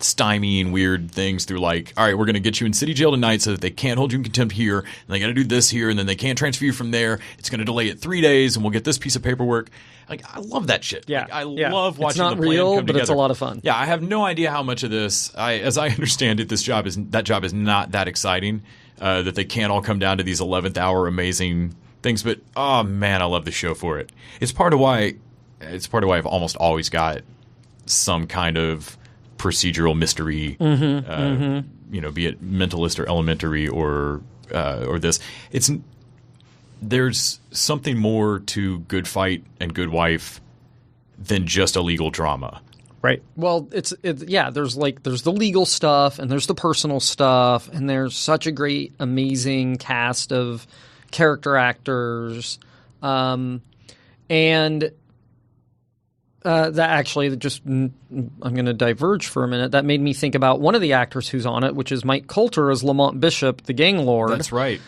B: stymieing weird things through like, all right, we're going to get you in city jail tonight so that they can't hold you in contempt here, and they got to do this here, and then they can't transfer you from there. It's going to delay it 3 days, and we'll get this piece of paperwork. Like, I love that shit.
C: Yeah,
B: like, I love watching
C: it's not
B: the plan
C: real,
B: come
C: but
B: together.
C: it's a lot of fun.
B: Yeah, I have no idea how much of this, as I understand it, that job is not that exciting. That they can't all come down to these 11th hour amazing things, but oh man, I love the show for it. It's part of why I've almost always got some kind of procedural mystery, be it Mentalist or Elementary or this. There's something more to Good Fight and Good Wife than just a legal drama.
C: Right. Well, there's the legal stuff and there's the personal stuff, and there's such a great, amazing cast of character actors, and that actually just I'm going to diverge for a minute. That made me think about one of the actors who's on it, which is Mike Coulter as Lamont Bishop, the gang lord.
B: That's right.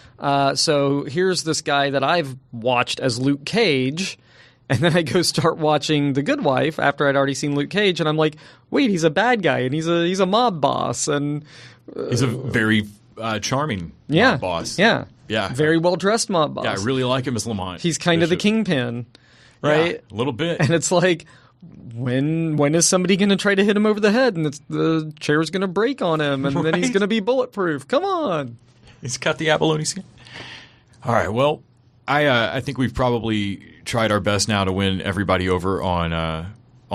C: So here's this guy that I've watched as Luke Cage. And then I go start watching The Good Wife after I'd already seen Luke Cage, and I'm like, wait, he's a bad guy, and he's a mob boss, and
B: he's a very charming mob boss.
C: Yeah,
B: yeah,
C: very well dressed mob boss.
B: Yeah, I really like him as Lamont.
C: He's kind of the kingpin, right?
B: Yeah, a little bit.
C: And it's like, when is somebody going to try to hit him over the head, and the chair's going to break on him, and then he's going to be bulletproof? Come on,
B: he's got the abalone skin. All right, well, I think we've probably tried our best now to win everybody over on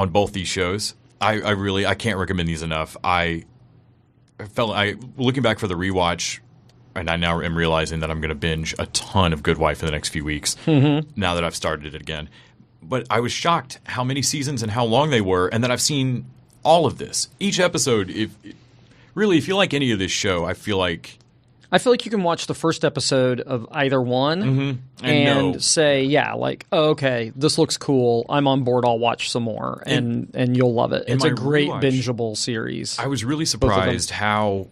B: both these shows. I can't recommend these enough. Looking back for the rewatch, and I now am realizing that I'm going to binge a ton of Good Wife in the next few weeks now that I've started it again. But I was shocked how many seasons and how long they were, and that I've seen all of this. Each episode, if you like any of this show, I feel like
C: you can watch the first episode of either one and say, yeah, like, oh, okay, this looks cool. I'm on board. I'll watch some more, and you'll love it. It's a great bingeable series.
B: I was really surprised how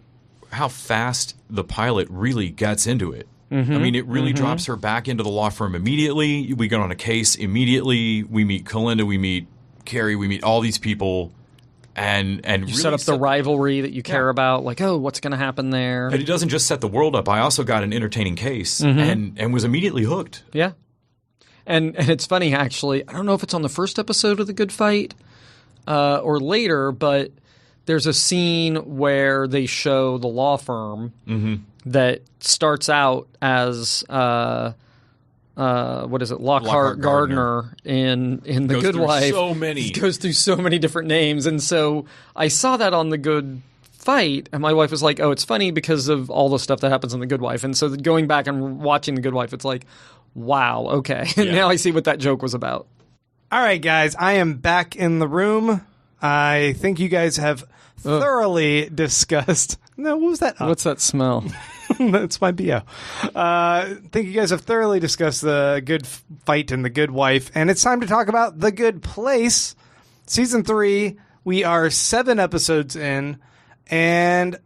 B: fast the pilot really gets into it. I mean, it really drops her back into the law firm immediately. We get on a case immediately. We meet Kalinda, we meet Carrie, we meet all these people. And
C: you really set up the rivalry that you care about, like, oh, what's going to happen there?
B: But it doesn't just set the world up. I also got an entertaining case and was immediately hooked.
C: Yeah. And it's funny, actually. I don't know if it's on the first episode of The Good Fight or later, but there's a scene where they show the law firm that starts out as what is it? Lockhart Gardner in The Good Wife. Goes through so many different names, and so I saw that on The Good Fight, and my wife was like, "Oh, it's funny because of all the stuff that happens in The Good Wife." And so going back and watching The Good Wife, it's like, wow, okay, now I see what that joke was about.
A: All right, guys, I am back in the room. I think you guys have thoroughly discussed. No, what was that?
C: What's that smell?
A: That's my BO. I think you guys have thoroughly discussed The Good Fight and The Good Wife, and it's time to talk about The Good Place. Season 3, we are 7 episodes in, and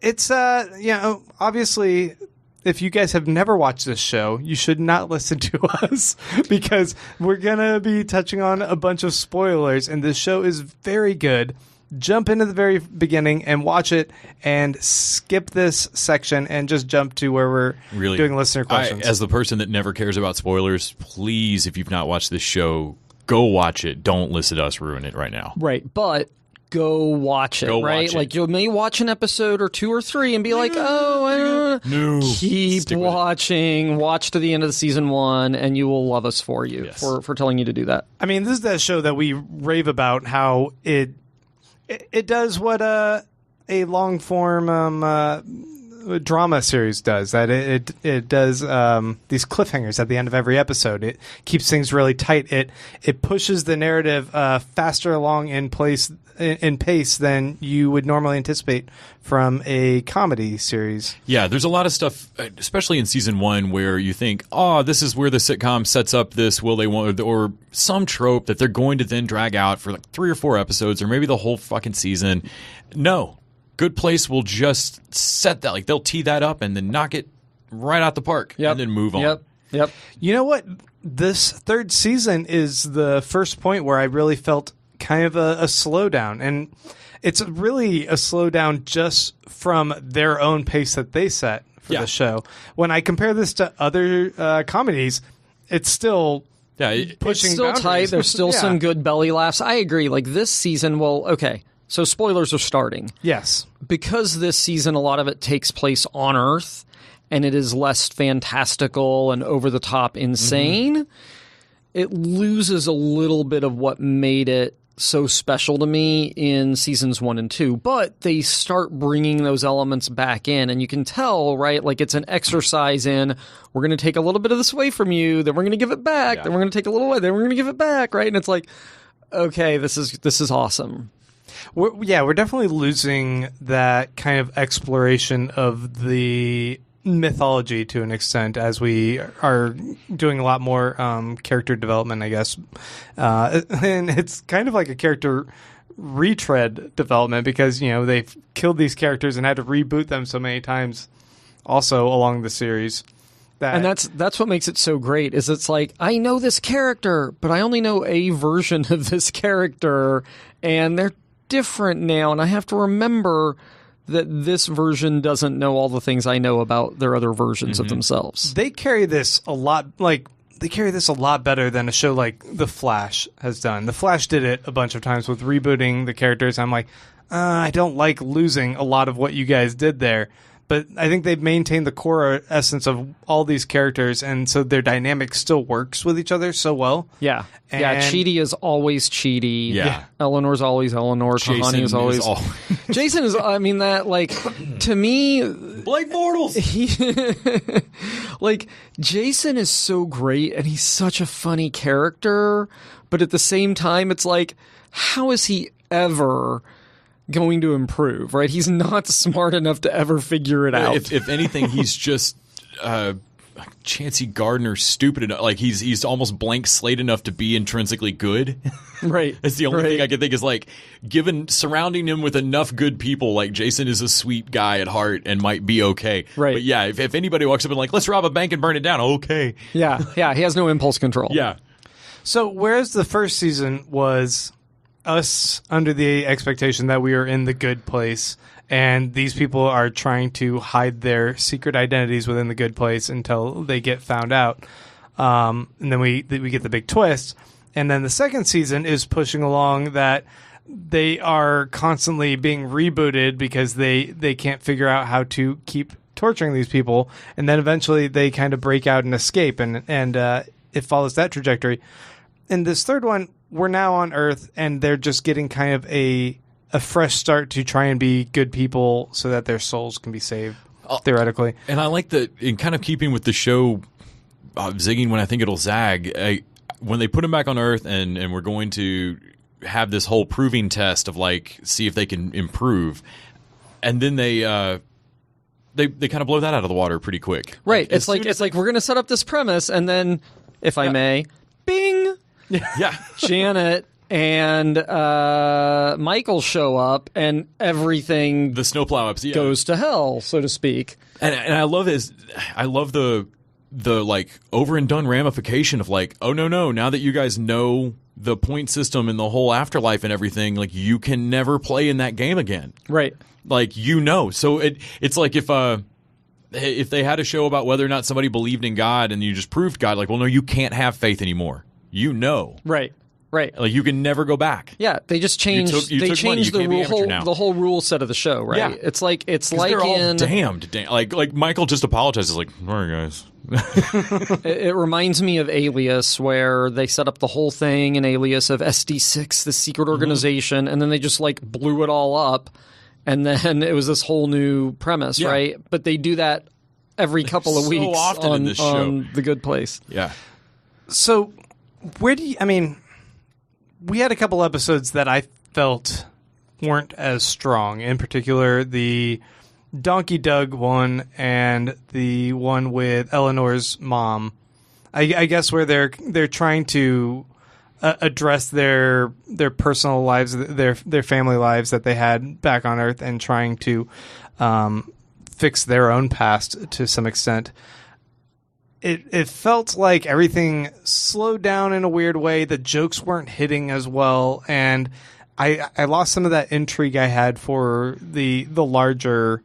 A: it's, obviously, if you guys have never watched this show, you should not listen to us, because we're going to be touching on a bunch of spoilers, and this show is very good. Jump into the very beginning and watch it, and skip this section and just jump to where we're doing listener questions.
B: As the person that never cares about spoilers, please, if you've not watched this show, go watch it. Don't listen to us ruin it right now.
C: Right, but go watch it, right? Like, you may watch an episode or 2 or 3 and be like, oh, I don't know.
B: No.
C: Keep watching. Watch to the end of the season 1, and you will love us for you, for telling you to do that.
A: I mean, this is that show that we rave about, how it does what a long form drama series does. That it does these cliffhangers at the end of every episode. It keeps things really tight. It pushes the narrative faster along in pace than you would normally anticipate from a comedy series.
B: Yeah, there's a lot of stuff, especially in season 1, where you think, oh, this is where the sitcom sets up this, will they want, or some trope that they're going to then drag out for like 3 or 4 episodes, or maybe the whole fucking season. No. Good Place will just set that, like, they'll tee that up and then knock it right out the park and then move on.
C: Yep.
A: You know what? This 3rd season is the first point where I really felt kind of a slowdown, and it's really a slowdown just from their own pace that they set for the show. When I compare this to other comedies, it's still pushing
C: it's still
A: boundaries.
C: Tight. There's still some good belly laughs. I agree. Like, this season, so spoilers are starting.
A: Yes.
C: Because this season, a lot of it takes place on Earth, and it is less fantastical and over-the-top insane, it loses a little bit of what made it so special to me in seasons 1 and 2. But they start bringing those elements back in, and you can tell, right? Like, it's an exercise in, we're going to take a little bit of this away from you, then we're going to give it back, then we're going to take a little away, then we're going to give it back, right? And it's like, okay, this is awesome.
A: We're definitely losing that kind of exploration of the mythology to an extent as we are doing a lot more character development, I guess. And it's kind of like a character retread development because, they've killed these characters and had to reboot them so many times also along the series.
C: And that's what makes it so great, is it's like, I know this character, but I only know a version of this character, and they're different now, and I have to remember that this version doesn't know all the things I know about their other versions of themselves.
A: They carry this a lot, better than a show like The Flash has done. The Flash did it a bunch of times with rebooting the characters. I'm like, I don't like losing a lot of what you guys did there. but I think they've maintained the core essence of all these characters, and so their dynamic still works with each other so well.
C: Yeah. Yeah,
A: And-
C: Chidi is always Chidi.
B: Yeah.
C: Eleanor's always Eleanor. Tahani is always... Jason is, I mean, that, like, to me...
B: Blake Bortles.
C: Like, Jason is so great, and he's such a funny character, but at the same time, it's like, how is he ever going to improve, right? He's not smart enough to ever figure it out.
B: If anything, he's just Chancey Gardner stupid enough. Like he's almost blank slate enough to be intrinsically good.
C: Right.
B: That's the only thing I can think is like, given surrounding him with enough good people, like Jason is a sweet guy at heart and might be okay.
C: Right.
B: But yeah, if anybody walks up and like, let's rob a bank and burn it down, okay.
C: Yeah, he has no impulse control.
B: Yeah.
A: So whereas the first season was us under the expectation that we are in the good place, and these people are trying to hide their secret identities within the good place until they get found out, and then we get the big twist. And then the second season is pushing along that they are constantly being rebooted because they can't figure out how to keep torturing these people, and then eventually they kind of break out and escape, and it follows that trajectory. In this third one, we're now on Earth, and they're just getting kind of a fresh start to try and be good people so that their souls can be saved, theoretically.
B: And I like that, in kind of keeping with the show zigging when I think it'll zag, when they put him back on Earth and we're going to have this whole proving test of like, see if they can improve, and then they kind of blow that out of the water pretty quick.
C: Right.
B: As
C: It's like we're going to set up this premise, and then, if I may, bing,
B: yeah.
C: Janet and Michael show up, and everything
B: The snowplow ups
C: goes to hell, so to speak.
B: And I love the like over and done ramification of like, oh no, now that you guys know the point system and the whole afterlife and everything, like you can never play in that game again.
C: Right.
B: Like, so it's like if they had a show about whether or not somebody believed in God and you just proved God, like, well, no, you can't have faith anymore.
C: Right.
B: Like you can never go back.
C: Yeah, they just changed.
B: You
C: They
B: took money.
C: changed
B: You
C: the
B: can't be amateur
C: whole
B: now.
C: the whole rule set of the show. Right.
B: Yeah.
C: It's like
B: They're all
C: in.
B: damned. Like Michael just apologizes, like, all right, guys.
C: It reminds me of Alias, where they set up the whole thing in Alias of SD6, the secret organization, and then they just like blew it all up, and then it was this whole new premise,
B: Yeah.
C: right? But they do that every couple of
B: So
C: weeks
B: often in this show.
C: on The Good Place.
B: Yeah.
A: So we had a couple episodes that I felt weren't as strong. In particular, the Donkey Doug one and the one with Eleanor's mom. I guess where they're trying to address their personal lives, their family lives that they had back on Earth, and trying to fix their own past to some extent. It felt like everything slowed down in a weird way. The jokes weren't hitting as well, and I lost some of that intrigue I had for the larger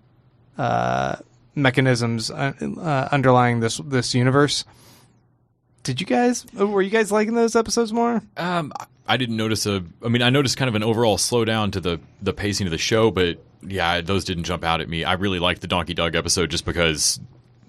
A: mechanisms underlying this universe. Were you guys liking those episodes more?
B: I didn't notice I noticed kind of an overall slowdown to the pacing of the show, but yeah, those didn't jump out at me. I really liked the Donkey Doug episode just because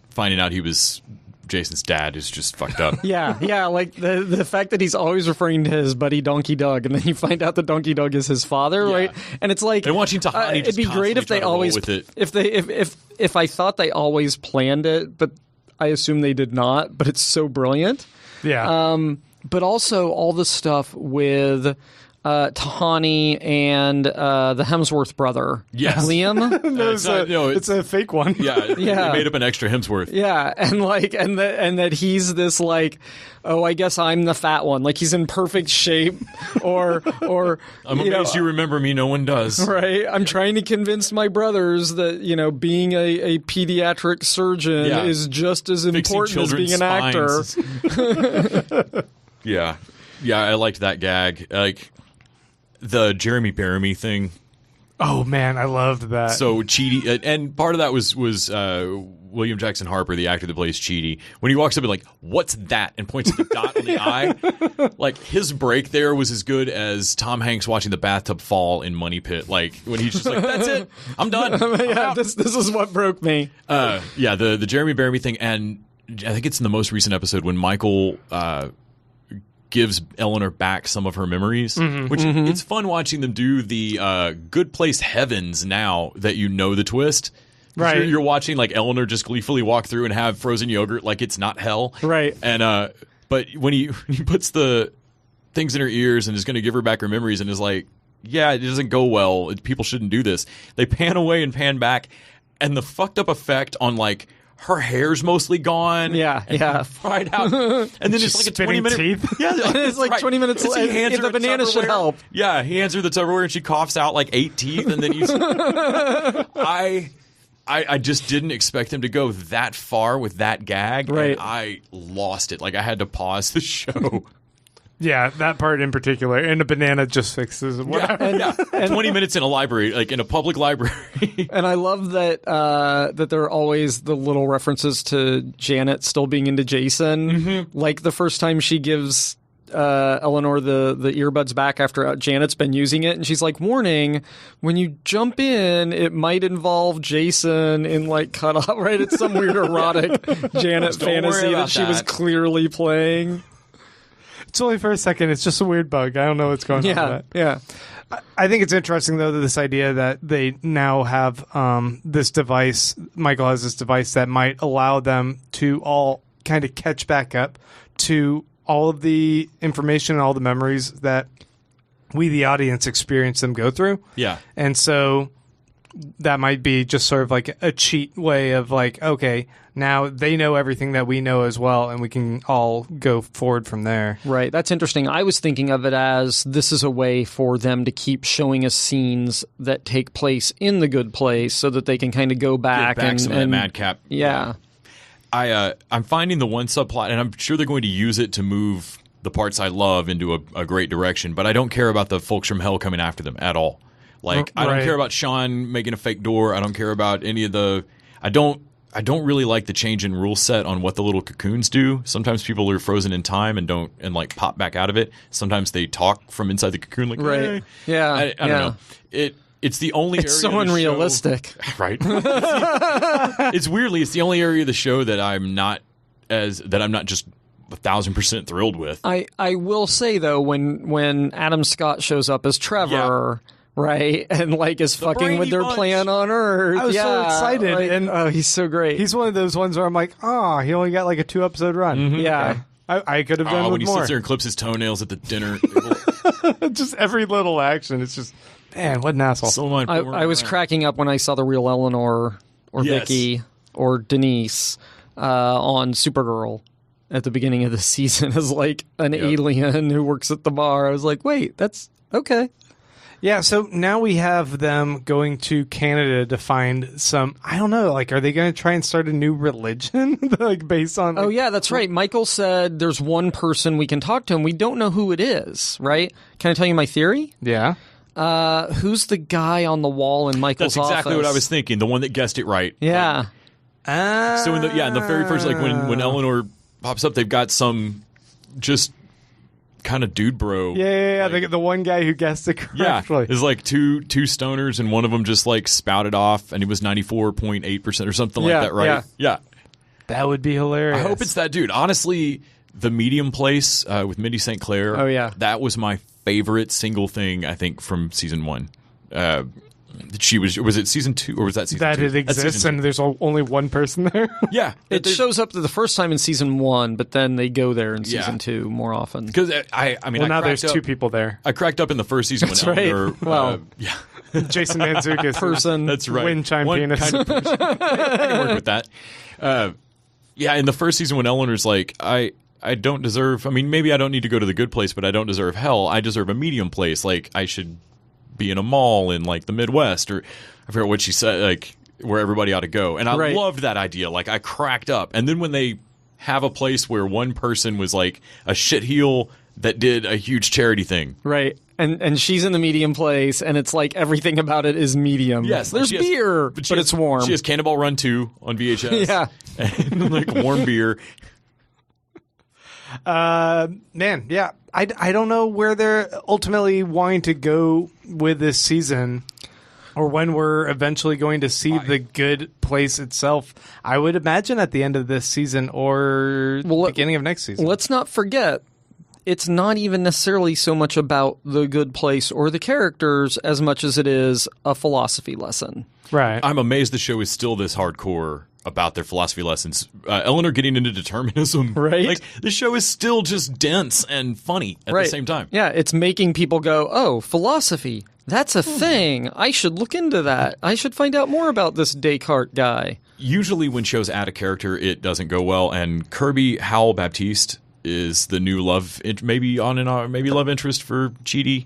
B: finding out he was Jason's dad is just fucked up.
C: Yeah, like the fact that he's always referring to his buddy Donkey Doug, and then you find out that Donkey Doug is his father,
B: Yeah.
C: right? And it's like,
B: And watching Tahani
C: it'd
B: just
C: be great if
B: constantly
C: they
B: try to roll
C: always,
B: with it.
C: if I thought they always planned it, but I assume they did not. But it's so brilliant.
A: Yeah.
C: But also all the stuff with Tahani and the Hemsworth brother,
B: Yes.
C: Liam.
A: it's a fake one.
B: Yeah,
C: Yeah.
B: They made up an extra Hemsworth.
C: Yeah, and that he's this like, oh, I guess I'm the fat one. Like he's in perfect shape, or
B: I'm amazed you remember me. No one does.
C: right. I'm trying to convince my brothers that being a pediatric surgeon
B: Yeah.
C: is just as
B: Fixing
C: important as being
B: children's
C: an actor.
B: spines. Yeah, I liked that gag. Like the Jeremy Bearimy thing.
A: Oh man, I loved that.
B: So Chidi, and part of that was William Jackson Harper, the actor that plays Chidi, when he walks up and like, "What's that?" and points at the dot on the eye. Like his break there was as good as Tom Hanks watching the bathtub fall in Money Pit. Like when he's just like, "That's it, I'm done."
C: Yeah, this is what broke me.
B: Yeah, the Jeremy Bearimy thing, and I think it's in the most recent episode when Michael gives Eleanor back some of her memories, which it's fun watching them do the Good Place Heavens now that you know the twist.
A: Right.
B: You're watching like Eleanor just gleefully walk through and have frozen yogurt like it's not hell.
A: Right.
B: And but when he puts the things in her ears and is going to give her back her memories and is like, yeah, it doesn't go well. People shouldn't do this. They pan away and pan back, and the fucked up effect on like her hair's mostly gone.
C: Yeah, yeah.
B: Fried out. And then it's like a 20-minute
A: teeth.
B: Yeah,
C: It's like 20 minutes
B: He hands her
C: the banana should
B: Tupperware.
C: help.
B: Yeah, he hands her the Tupperware and she coughs out like 8 teeth, and then he's I just didn't expect him to go that far with that gag.
C: Right.
B: And I lost it. Like I had to pause the show.
A: Yeah, that part in particular. And a banana just fixes it.
B: Yeah. 20 minutes in a library, like in a public library.
C: And I love that that there are always the little references to Janet still being into Jason. Like the first time she gives Eleanor the earbuds back after Janet's been using it, and she's like, "Warning, when you jump in, it might involve Jason in like cut off." Right? It's some weird erotic Janet
B: Don't worry
C: fantasy that
B: about
C: she was
B: that.
C: clearly playing.
A: It's only for a second. It's just a weird bug. I don't know what's going on
C: Yeah,
A: with that.
C: yeah.
A: I think it's interesting, though, that this idea that they now have this device, Michael has this device that might allow them to all kind of catch back up to all of the information and all the memories that we, the audience, experience them go through.
B: Yeah.
A: And so that might be just sort of like a cheat way of like, okay, now they know everything that we know as well, and we can all go forward from there.
C: Right. That's interesting. I was thinking of it as this is a way for them to keep showing us scenes that take place in the good place so that they can kind of go back,
B: Get back
C: and
B: some of that madcap.
C: Yeah.
B: I'm finding the one subplot, and I'm sure they're going to use it to move the parts I love into a great direction, but I don't care about the folks from hell coming after them at all. Like, I don't
A: Right.
B: care about Sean making a fake door. I don't care about any of the... I don't really like the change in rule set on what the little cocoons do. Sometimes people are frozen in time and like pop back out of it. Sometimes they talk from inside the cocoon like,
C: Right.
B: "Hey."
C: Yeah.
B: I don't know. It's the only area
C: It's so
B: of the
C: unrealistic.
B: show, right? It's weirdly, it's the only area of the show that I'm not just 1,000% thrilled with.
C: I will say though, when Adam Scott shows up as Trevor, right, and like is fucking
B: Brady
C: with their
B: Bunch.
C: plan on Earth,
A: I was so excited,
C: like,
A: and
C: oh, he's so great.
A: He's one of those ones where I'm like, oh, he only got like a 2-episode run.
C: yeah.
A: I could have done
B: when
A: with
B: he
A: more.
B: sits there and clips his toenails at the dinner table.
A: Just every little action. It's just, man, what an asshole.
B: So much.
C: I was cracking up when I saw the real Eleanor or
B: Yes.
C: Vicky or Denise on Supergirl at the beginning of the season as like an alien who works at the bar. I was like, wait, that's okay.
A: Yeah, so now we have them going to Canada to find some, I don't know, like, are they going to try and start a new religion? Like, based on...
C: Oh,
A: like,
C: yeah, that's right. Michael said there's one person we can talk to, and we don't know who it is, right? Can I tell you my theory?
A: Yeah.
C: Who's the guy on the wall in Michael's
B: That's exactly
C: office?
B: what I was thinking. The one that guessed it right.
C: Yeah.
B: So in the very first, like when Eleanor pops up, they've got some just kind of dude bro.
A: Yeah.
B: Like,
A: The one guy who guessed it
B: yeah,
A: correctly.
B: it's like two stoners, and one of them just like spouted off, and he was 94.8% or something like
C: Yeah,
B: that, right? Yeah.
A: That would be hilarious.
B: I hope it's that dude. Honestly, the Medium Place with Mindy St. Clair.
C: Oh, yeah.
B: That was my favorite single thing, I think, from season 1. Was it season 2 or was that season
A: that
B: 2?
A: it
B: That's
A: exists
B: season
A: and there's only one person there.
B: 2. Yeah.
C: It shows up the first time in season 1, but then they go there in season 2 more often.
B: Because I mean,
A: Well,
B: I
A: now
B: cracked
A: there's
B: up,
A: 2 people there.
B: I cracked up in the first season
C: That's
B: when
C: right.
B: Eleanor,
C: Well,
B: yeah,
A: Jason Mantzoukas.
C: person.
B: that's right.
A: Wind chime
B: One
A: penis.
B: kind of person. I can work with that. Yeah, in the first season when Eleanor's like, I don't deserve. I mean, maybe I don't need to go to the good place, but I don't deserve hell. I deserve a medium place. Like I should be in a mall in like the Midwest, or I forget what she said, like where everybody ought to go. And I
C: Right.
B: loved that idea. Like I cracked up. And then when they have a place where one person was like a shitheel that did a huge charity thing.
C: Right. and she's in the medium place, and it's like everything about it is medium.
B: Yes,
C: there's beer, but it's warm.
B: She has Cannonball Run 2 on VHS.
C: Yeah.
B: And like warm beer.
A: Man, yeah. I don't know where they're ultimately wanting to go with this season, or when we're eventually going to see the Good Place itself. I would imagine at the end of this season or beginning of next season.
C: Let's not forget, it's not even necessarily so much about the Good Place or the characters as much as it is a philosophy lesson.
A: Right.
B: I'm amazed the show is still this hardcore about their philosophy lessons. Eleanor getting into determinism.
C: Right.
B: Like, the show is still just dense and funny at the same time.
C: Yeah, it's making people go, oh, philosophy, that's a thing. I should look into that. I should find out more about this Descartes guy.
B: Usually when shows add a character, it doesn't go well, and Kirby Howell Baptiste is the new love interest for Chidi.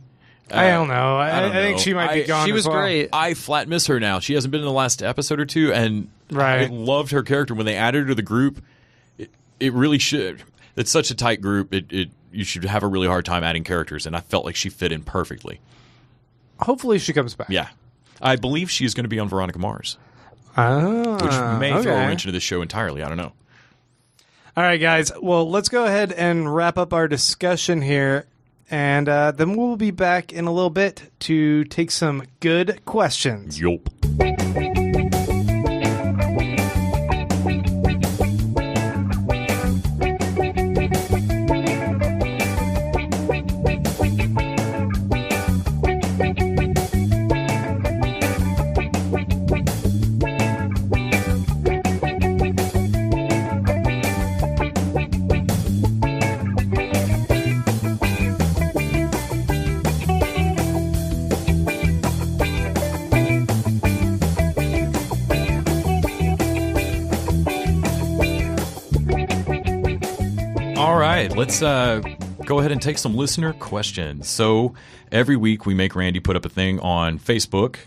A: I don't know.
B: I
A: think she might be gone.
C: She
A: as
C: was
A: well.
C: great.
B: I flat miss her now. She hasn't been in the last episode or two, and I loved her character when they added her to the group. It really should. It's such a tight group. You should have a really hard time adding characters, and I felt like she fit in perfectly.
A: Hopefully she comes back.
B: Yeah, I believe she is going to be on Veronica Mars,
A: Ah,
B: which may throw a wrench into this show entirely. I don't know.
A: All right, guys. Well, let's go ahead and wrap up our discussion here. And then we'll be back in a little bit to take some good questions.
B: Yup. All right, let's go ahead and take some listener questions. So every week we make Randy put up a thing on Facebook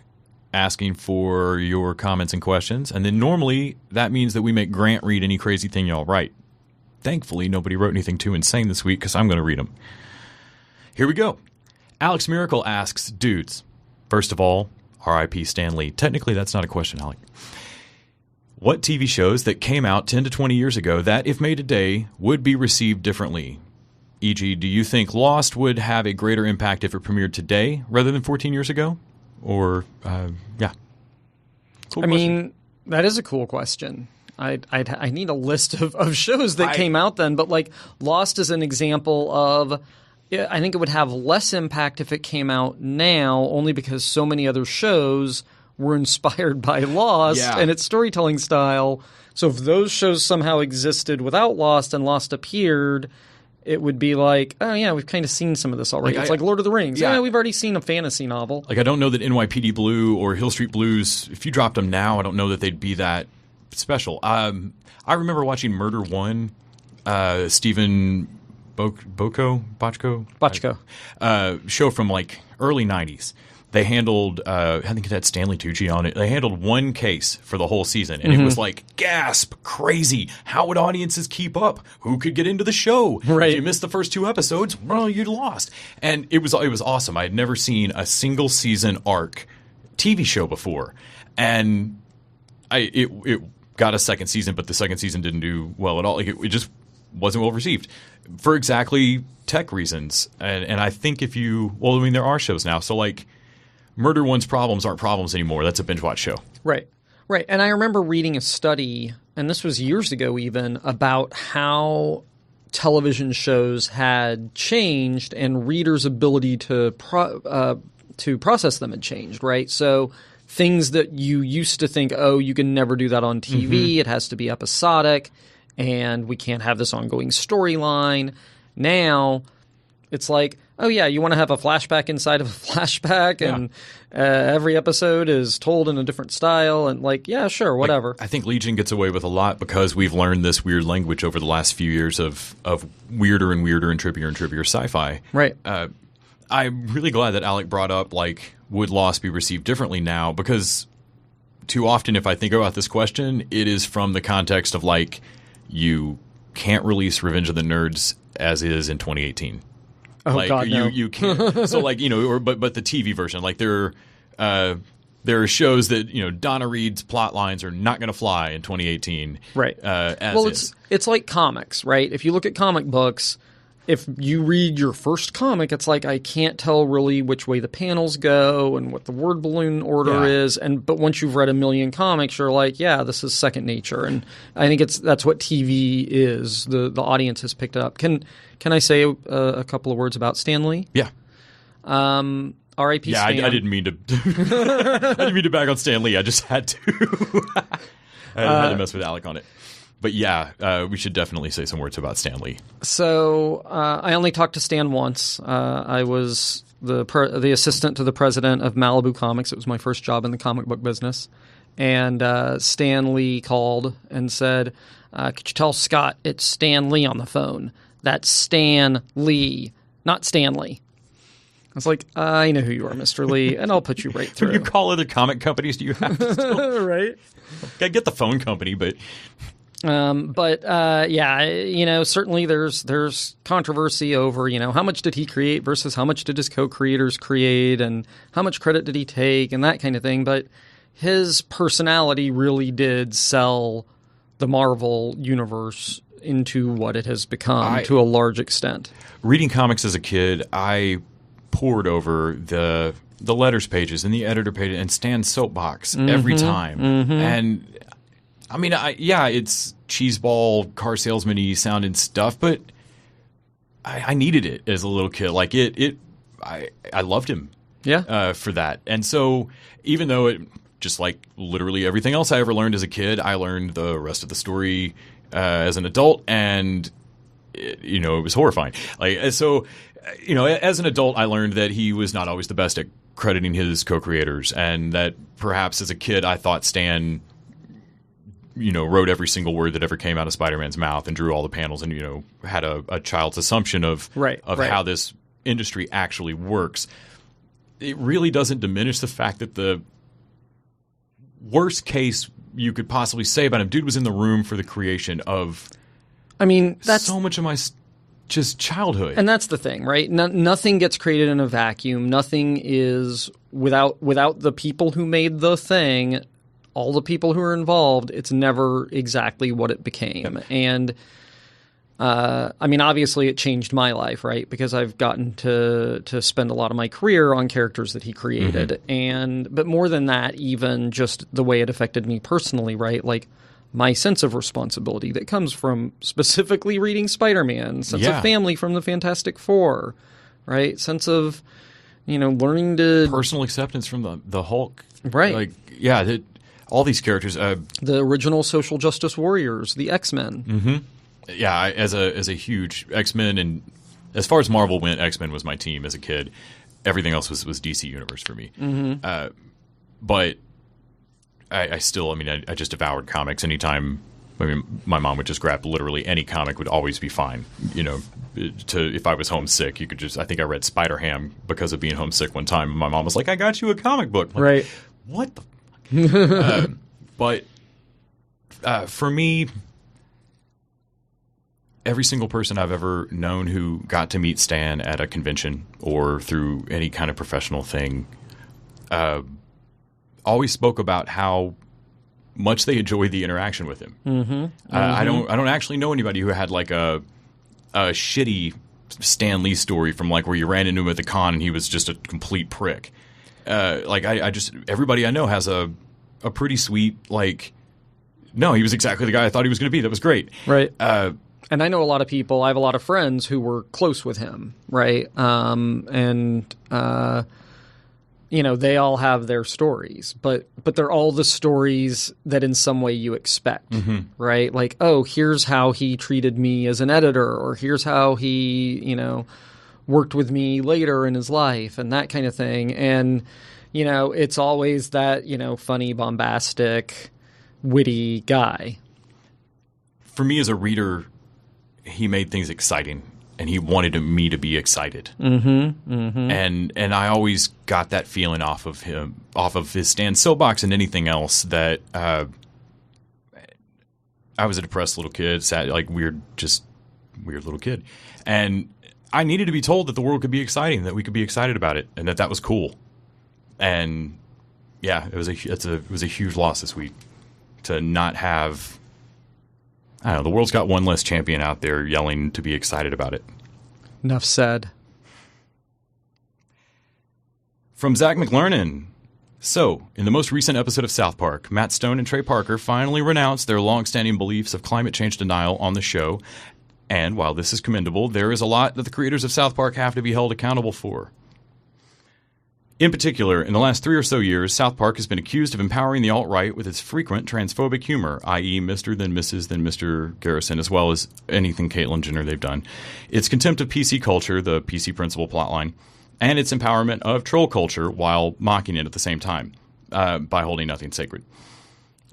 B: asking for your comments and questions, and then normally that means that we make Grant read any crazy thing y'all write. Thankfully, nobody wrote anything too insane this week because I'm going to read them. Here we go. Alex Miracle asks, dudes, first of all, R.I.P. Stan Lee. Technically, that's not a question, Alec. What TV shows that came out 10 to 20 years ago that, if made today, would be received differently? E.g., do you think Lost would have a greater impact if it premiered today rather than 14 years ago? Or, yeah.
C: Cool question. Mean, that is a cool question. I need a list of shows that came out then, but like Lost is an example of, I think it would have less impact if it came out now, only because so many other shows were inspired by Lost and its storytelling style. So if those shows somehow existed without Lost and Lost appeared, it would be like, oh yeah, we've kind of seen some of this already. It's like Lord of the Rings. Yeah, we've already seen a fantasy novel.
B: Like, I don't know that NYPD Blue or Hill Street Blues, if you dropped them now, I don't know that they'd be that special. I remember watching Murder One, Stephen Bochco show from like early 90s. They handled, I think it had Stanley Tucci on it. They handled one case for the whole season, and it was like, gasp, crazy. How would audiences keep up? Who could get into the show?
C: Right.
B: If you missed the first 2 episodes, well, you'd lost. And it was awesome. I had never seen a single season arc TV show before, and it got a second season, but the second season didn't do well at all. Like it just wasn't well received for exactly tech reasons. And I think there are shows now, so like, Murder One's problems aren't problems anymore. That's a binge watch show.
C: Right. And I remember reading a study, and this was years ago even, about how television shows had changed and readers' ability to process them had changed, right? So things that you used to think, oh, you can never do that on TV. It has to be episodic, and we can't have this ongoing storyline. Now it's like, oh yeah, you want to have a flashback inside of a flashback, and every episode is told in a different style, and like, yeah, sure, whatever.
B: I think Legion gets away with a lot because we've learned this weird language over the last few years of weirder and weirder and trippier sci-fi.
C: Right.
B: I'm really glad that Alec brought up, like, would Lost be received differently now? Because too often, if I think about this question, it is from the context of, like, you can't release Revenge of the Nerds as is in 2018.
C: Oh,
B: like
C: God, no.
B: you can't. So like but the TV version, like there are shows that Donna Reed's plot lines are not going to fly in 2018.
C: Right.
B: As
C: Well,
B: is.
C: it's like comics, right? If you look at comic books, if you read your first comic, it's like I can't tell really which way the panels go and what the word balloon order
B: Yeah.
C: is. But once you've read a million comics, you're like, yeah, this is second nature. And I think that's what TV is. The audience has picked up. Can I say a couple of words about Stan Lee?
B: Yeah.
C: R.I.P.
B: Yeah,
C: Stan.
B: I didn't mean to. I didn't mean to bag on Stan Lee. I just had to. I had to mess with Alec on it. But yeah, we should definitely say some words about Stan Lee.
C: So I only talked to Stan once. I was the assistant to the president of Malibu Comics. It was my first job in the comic book business. And Stan Lee called and said, could you tell Scott it's Stan Lee on the phone? That's Stan Lee, not Stanley. I was like, I know who you are, Mr. Lee, and I'll put you right through.
B: When you call other comic companies, do you have to still
C: Right?
B: I get the phone company, but
C: Yeah, certainly there's controversy over, how much did he create versus how much did his co-creators create and how much credit did he take and that kind of thing. But his personality really did sell the Marvel universe into what it has become to a large extent.
B: reading comics as a kid, I pored over the letters pages and the editor page and Stan's soapbox every time. And I mean, it's cheeseball, car salesman-y sounding stuff, but I needed it as a little kid. Like I loved him for that. And so even though it, just like literally everything else I ever learned as a kid, I learned the rest of the story as an adult, and it was horrifying. As an adult, I learned that he was not always the best at crediting his co-creators, and that perhaps as a kid I thought Stan wrote every single word that ever came out of Spider-Man's mouth and drew all the panels and had a child's assumption of how this industry actually works. It really doesn't diminish the fact that the worst case you could possibly say about him, dude was in the room for the creation of that's so much of my just childhood.
C: And that's the thing, right? Nothing gets created in a vacuum. Nothing is without the people who made the thing, all the people who are involved, it's never exactly what it became. And obviously it changed my life, right? Because I've gotten to spend a lot of my career on characters that he created. But more than that, even just the way it affected me personally, right? Like my sense of responsibility that comes from specifically reading Spider-Man, sense of family from the Fantastic Four, right? Sense of, learning to...
B: Personal acceptance from the Hulk.
C: Right.
B: All these characters.
C: The original social justice warriors, the X-Men.
B: Yeah, as a huge X-Men, and as far as Marvel went, X-Men was my team as a kid. Everything else was DC Universe for me. But I still, I just devoured comics anytime. My mom would just grab literally any comic, would always be fine. If I was homesick, you could just. I think I read Spider-Ham because of being homesick one time. And my mom was like, "I got you a comic book." I'm like,
C: right?
B: What the? But for me, every single person I've ever known who got to meet Stan at a convention or through any kind of professional thing, always spoke about how much they enjoyed the interaction with him. I don't actually know anybody who had like a shitty Stan Lee story from like where you ran into him at the con and he was just a complete prick. Everybody I know has a pretty sweet no, he was exactly the guy I thought he was going to be. That was great.
C: Right. And I know a lot of people. I have a lot of friends who were close with him, right? They all have their stories, but they're all the stories that in some way you expect, right? Like, oh, here's how he treated me as an editor, or here's how he, worked with me later in his life, and that kind of thing. And, it's always that, funny, bombastic, witty guy.
B: For me as a reader, he made things exciting, and he wanted me to be excited. And I always got that feeling off of him, off of his Stan soapbox and anything else that I was a depressed little kid, sad, weird little kid. And I needed to be told that the world could be exciting, that we could be excited about it, and that was cool. And yeah, it was a huge loss this week to not have. I don't know. The world's got one less champion out there yelling to be excited about it.
C: Enough said.
B: From Zach McLernan. So, in the most recent episode of South Park, Matt Stone and Trey Parker finally renounced their long-standing beliefs of climate change denial on the show. And while this is commendable, there is a lot that the creators of South Park have to be held accountable for. In particular, in the last 3 or so years, South Park has been accused of empowering the alt-right with its frequent transphobic humor, i.e. Mr. then Mrs. then Mr. Garrison, as well as anything Caitlyn Jenner they've done. Its contempt of PC culture, the PC principle plotline, and its empowerment of troll culture while mocking it at the same time by holding nothing sacred.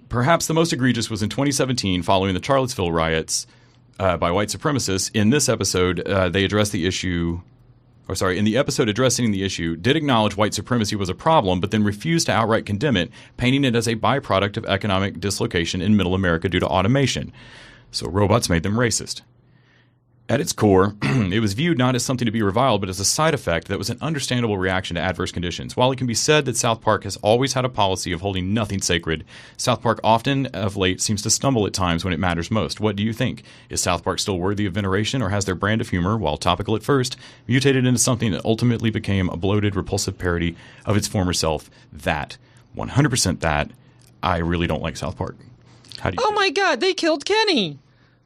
B: Perhaps the most egregious was in 2017 following the Charlottesville riots by white supremacists. In this episode, they addressed the issue, in the episode addressing the issue, did acknowledge white supremacy was a problem, but then refused to outright condemn it, painting it as a byproduct of economic dislocation in middle America due to automation. So robots made them racist. At its core, it was viewed not as something to be reviled, but as a side effect that was an understandable reaction to adverse conditions. While it can be said that South Park has always had a policy of holding nothing sacred, South Park often, of late, seems to stumble at times when it matters most. What do you think? Is South Park still worthy of veneration, or has their brand of humor, while topical at first, mutated into something that ultimately became a bloated, repulsive parody of its former self? That, 100% that, I really don't like South Park. How do you
C: my God, they killed Kenny!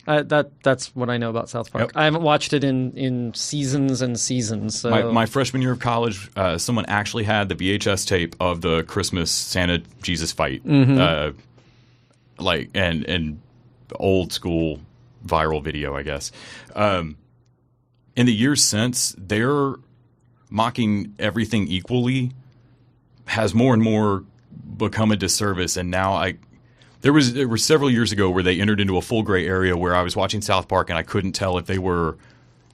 C: That's what I know about South Park.
B: Yep.
C: I haven't watched it in seasons and seasons. So.
B: My freshman year of college, someone actually had the VHS tape of the Christmas Santa Jesus fight, and old school viral video, I guess. In the years since, their mocking everything equally has more and more become a disservice, and now There were several years ago where they entered into a full gray area where I was watching South Park and I couldn't tell if they were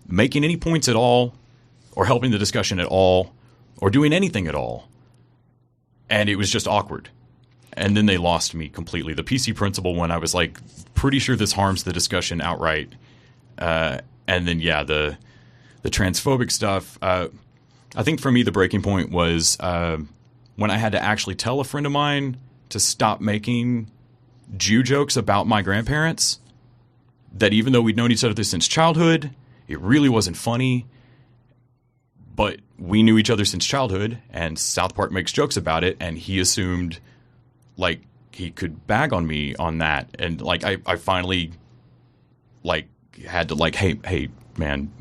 B: making any points at all or helping the discussion at all or doing anything at all. And it was just awkward. And then they lost me completely. The PC principle one, I was like, pretty sure this harms the discussion outright. And then, yeah, the transphobic stuff. I think for me, the breaking point was when I had to actually tell a friend of mine to stop making Jew jokes about my grandparents, that even though we'd known each other since childhood, it really wasn't funny, but we knew each other since childhood, and South Park makes jokes about it, and he assumed, like, he could bag on me on that, and, like, I finally, like, had to, like, hey, man,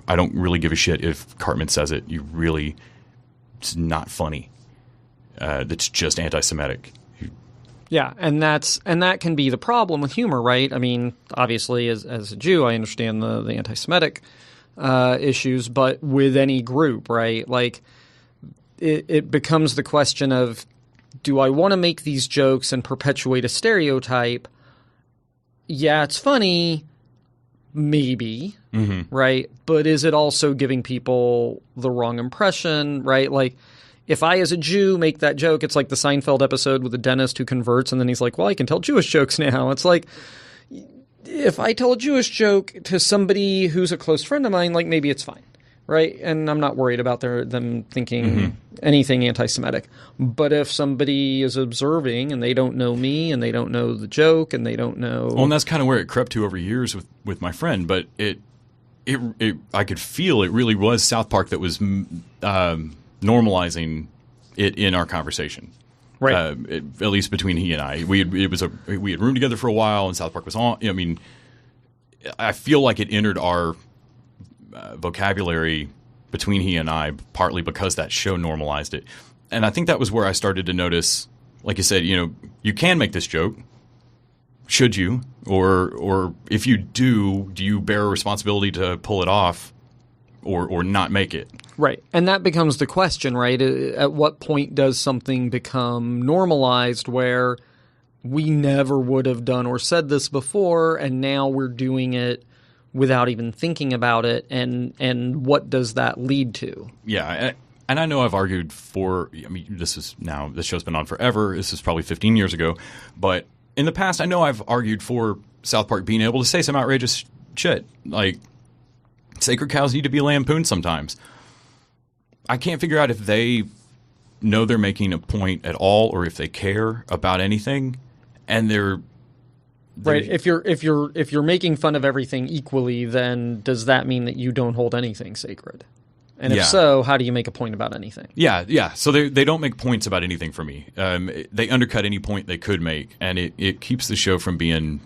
B: I don't really give a shit if Cartman says it. It's not funny. That's just anti-Semitic.
C: Yeah, and that can be the problem with humor, right? I mean, obviously, as a Jew, I understand the anti-Semitic issues, but with any group, right? Like, it becomes the question of, do I want to make these jokes and perpetuate a stereotype? Yeah, it's funny, maybe, right? But is it also giving people the wrong impression, right? Like, if I, as a Jew, make that joke, it's like the Seinfeld episode with the dentist who converts, and then he's like, well, I can tell Jewish jokes now. It's like, if I tell a Jewish joke to somebody who's a close friend of mine, like, maybe it's fine, right? And I'm not worried about them thinking anything anti-Semitic. But if somebody is observing, and they don't know me, and they don't know the joke, and they don't know...
B: Well, and that's kind of where it crept to over years with my friend, but it I could feel it really was South Park that was... normalizing it in our conversation,
C: right?
B: At least between he and I, we had roomed together for a while, and South Park was on. I mean, I feel like it entered our vocabulary between he and I, partly because that show normalized it, and I think that was where I started to notice, like you said, you can make this joke. Should you, or if you do you bear a responsibility to pull it off, or not make it?
C: Right. And that becomes the question, right? At what point does something become normalized where we never would have done or said this before, and now we're doing it without even thinking about it, and what does that lead to?
B: Yeah, and I know I've argued for, I mean, this show's been on forever. This is probably 15 years ago. But in the past, I know I've argued for South Park being able to say some outrageous shit. Like, Sacred cows need to be lampooned sometimes. I can't figure out if they know they're making a point at all or if they care about anything, and they're
C: Right. If you're making fun of everything equally, then does that mean that you don't hold anything sacred? And if
B: Yeah.
C: so, how do you make a point about anything?
B: Yeah. So they don't make points about anything for me. They undercut any point they could make, and it keeps the show from being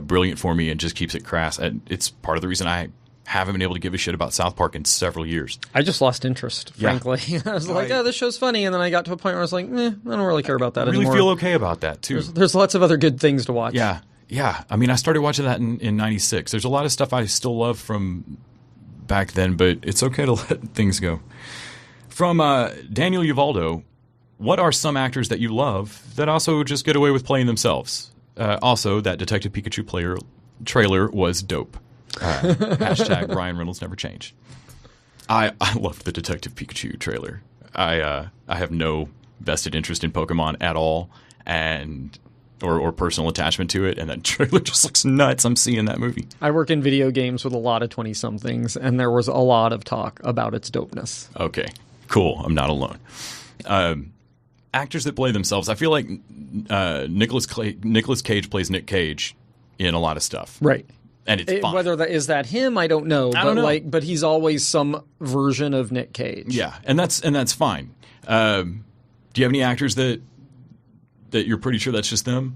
B: brilliant for me and just keeps it crass. And it's part of the reason I haven't been able to give a shit about South Park in several years.
C: I just lost interest, frankly. I was like, oh, this show's funny. And then I got to a point where I was like, I don't really care about that
B: I really
C: anymore.
B: feel okay about that, too.
C: There's lots of other good things to watch.
B: Yeah. I mean, I started watching that in 96. There's a lot of stuff I still love from back then, but it's okay to let things go. From Daniel Uvaldo, what are some actors that you love that also just get away with playing themselves? Also, that Detective Pikachu trailer was dope. Hashtag Ryan Reynolds never change. I loved the Detective Pikachu trailer. I have no vested interest in Pokemon at all, and or personal attachment to it, and that trailer just looks nuts. I'm seeing that movie.
C: I work in video games with a lot of 20-somethings, and there was a lot of talk about its dopeness.
B: Okay, cool. I'm not alone. Actors that play themselves. I feel like Nicolas Cage plays Nick Cage in a lot of stuff.
C: Right.
B: And it's fine.
C: Whether that is that him, I don't know.
B: I don't know.
C: But he's always some version of Nick Cage.
B: Yeah, and that's fine. Do you have any actors that you're pretty sure that's just them?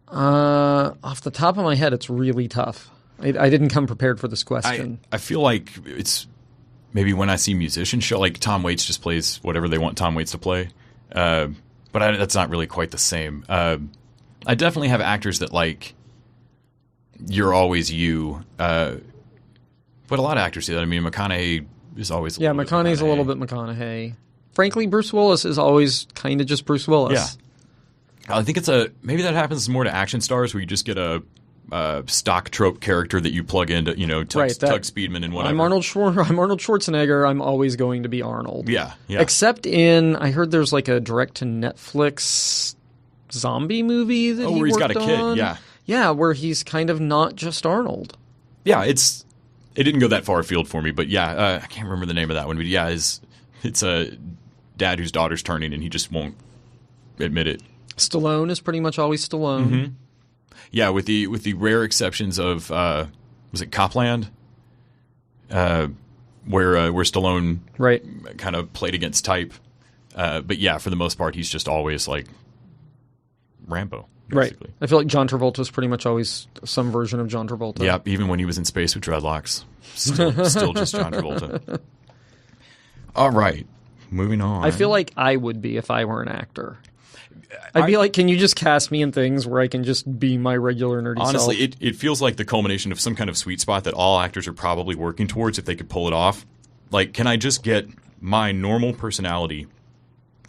C: Off the top of my head, it's really tough. I didn't come prepared for this question.
B: I feel like it's maybe when I see musicians show, like Tom Waits just plays whatever they want Tom Waits to play. But that's not really quite the same. I definitely have actors that like You're Always You. But a lot of actors do that. I mean, McConaughey is always a little bit
C: McConaughey's a little bit McConaughey. Frankly, Bruce Willis is always kind of just Bruce Willis.
B: Yeah. I think maybe that happens more to action stars where you just get a stock trope character that you plug into, Tug Speedman and whatever.
C: I'm Arnold Schwarzenegger. I'm always going to be Arnold.
B: Yeah.
C: Except I heard there's like a direct-to-Netflix zombie movie that
B: where he's got a
C: worked
B: kid,
C: on.
B: yeah.
C: Yeah, where he's kind of not just Arnold.
B: Yeah, it didn't go that far afield for me, but yeah, I can't remember the name of that one. But yeah, it's a dad whose daughter's turning and he just won't admit it.
C: Stallone is pretty much always Stallone.
B: Mm-hmm. Yeah, with the rare exceptions of was it Copland, where Stallone kind of played against type, but yeah, for the most part, he's just always like Rambo. Basically.
C: Right. I feel like John Travolta is pretty much always some version of John Travolta.
B: Yeah, even when he was in space with dreadlocks, still just John Travolta. All right, moving on.
C: I feel like I would be if I were an actor. I'd be like, can you just cast me in things where I can just be my regular nerdy
B: Honestly,
C: self?
B: it feels like the culmination of some kind of sweet spot that all actors are probably working towards if they could pull it off. Like, can I just get my normal personality,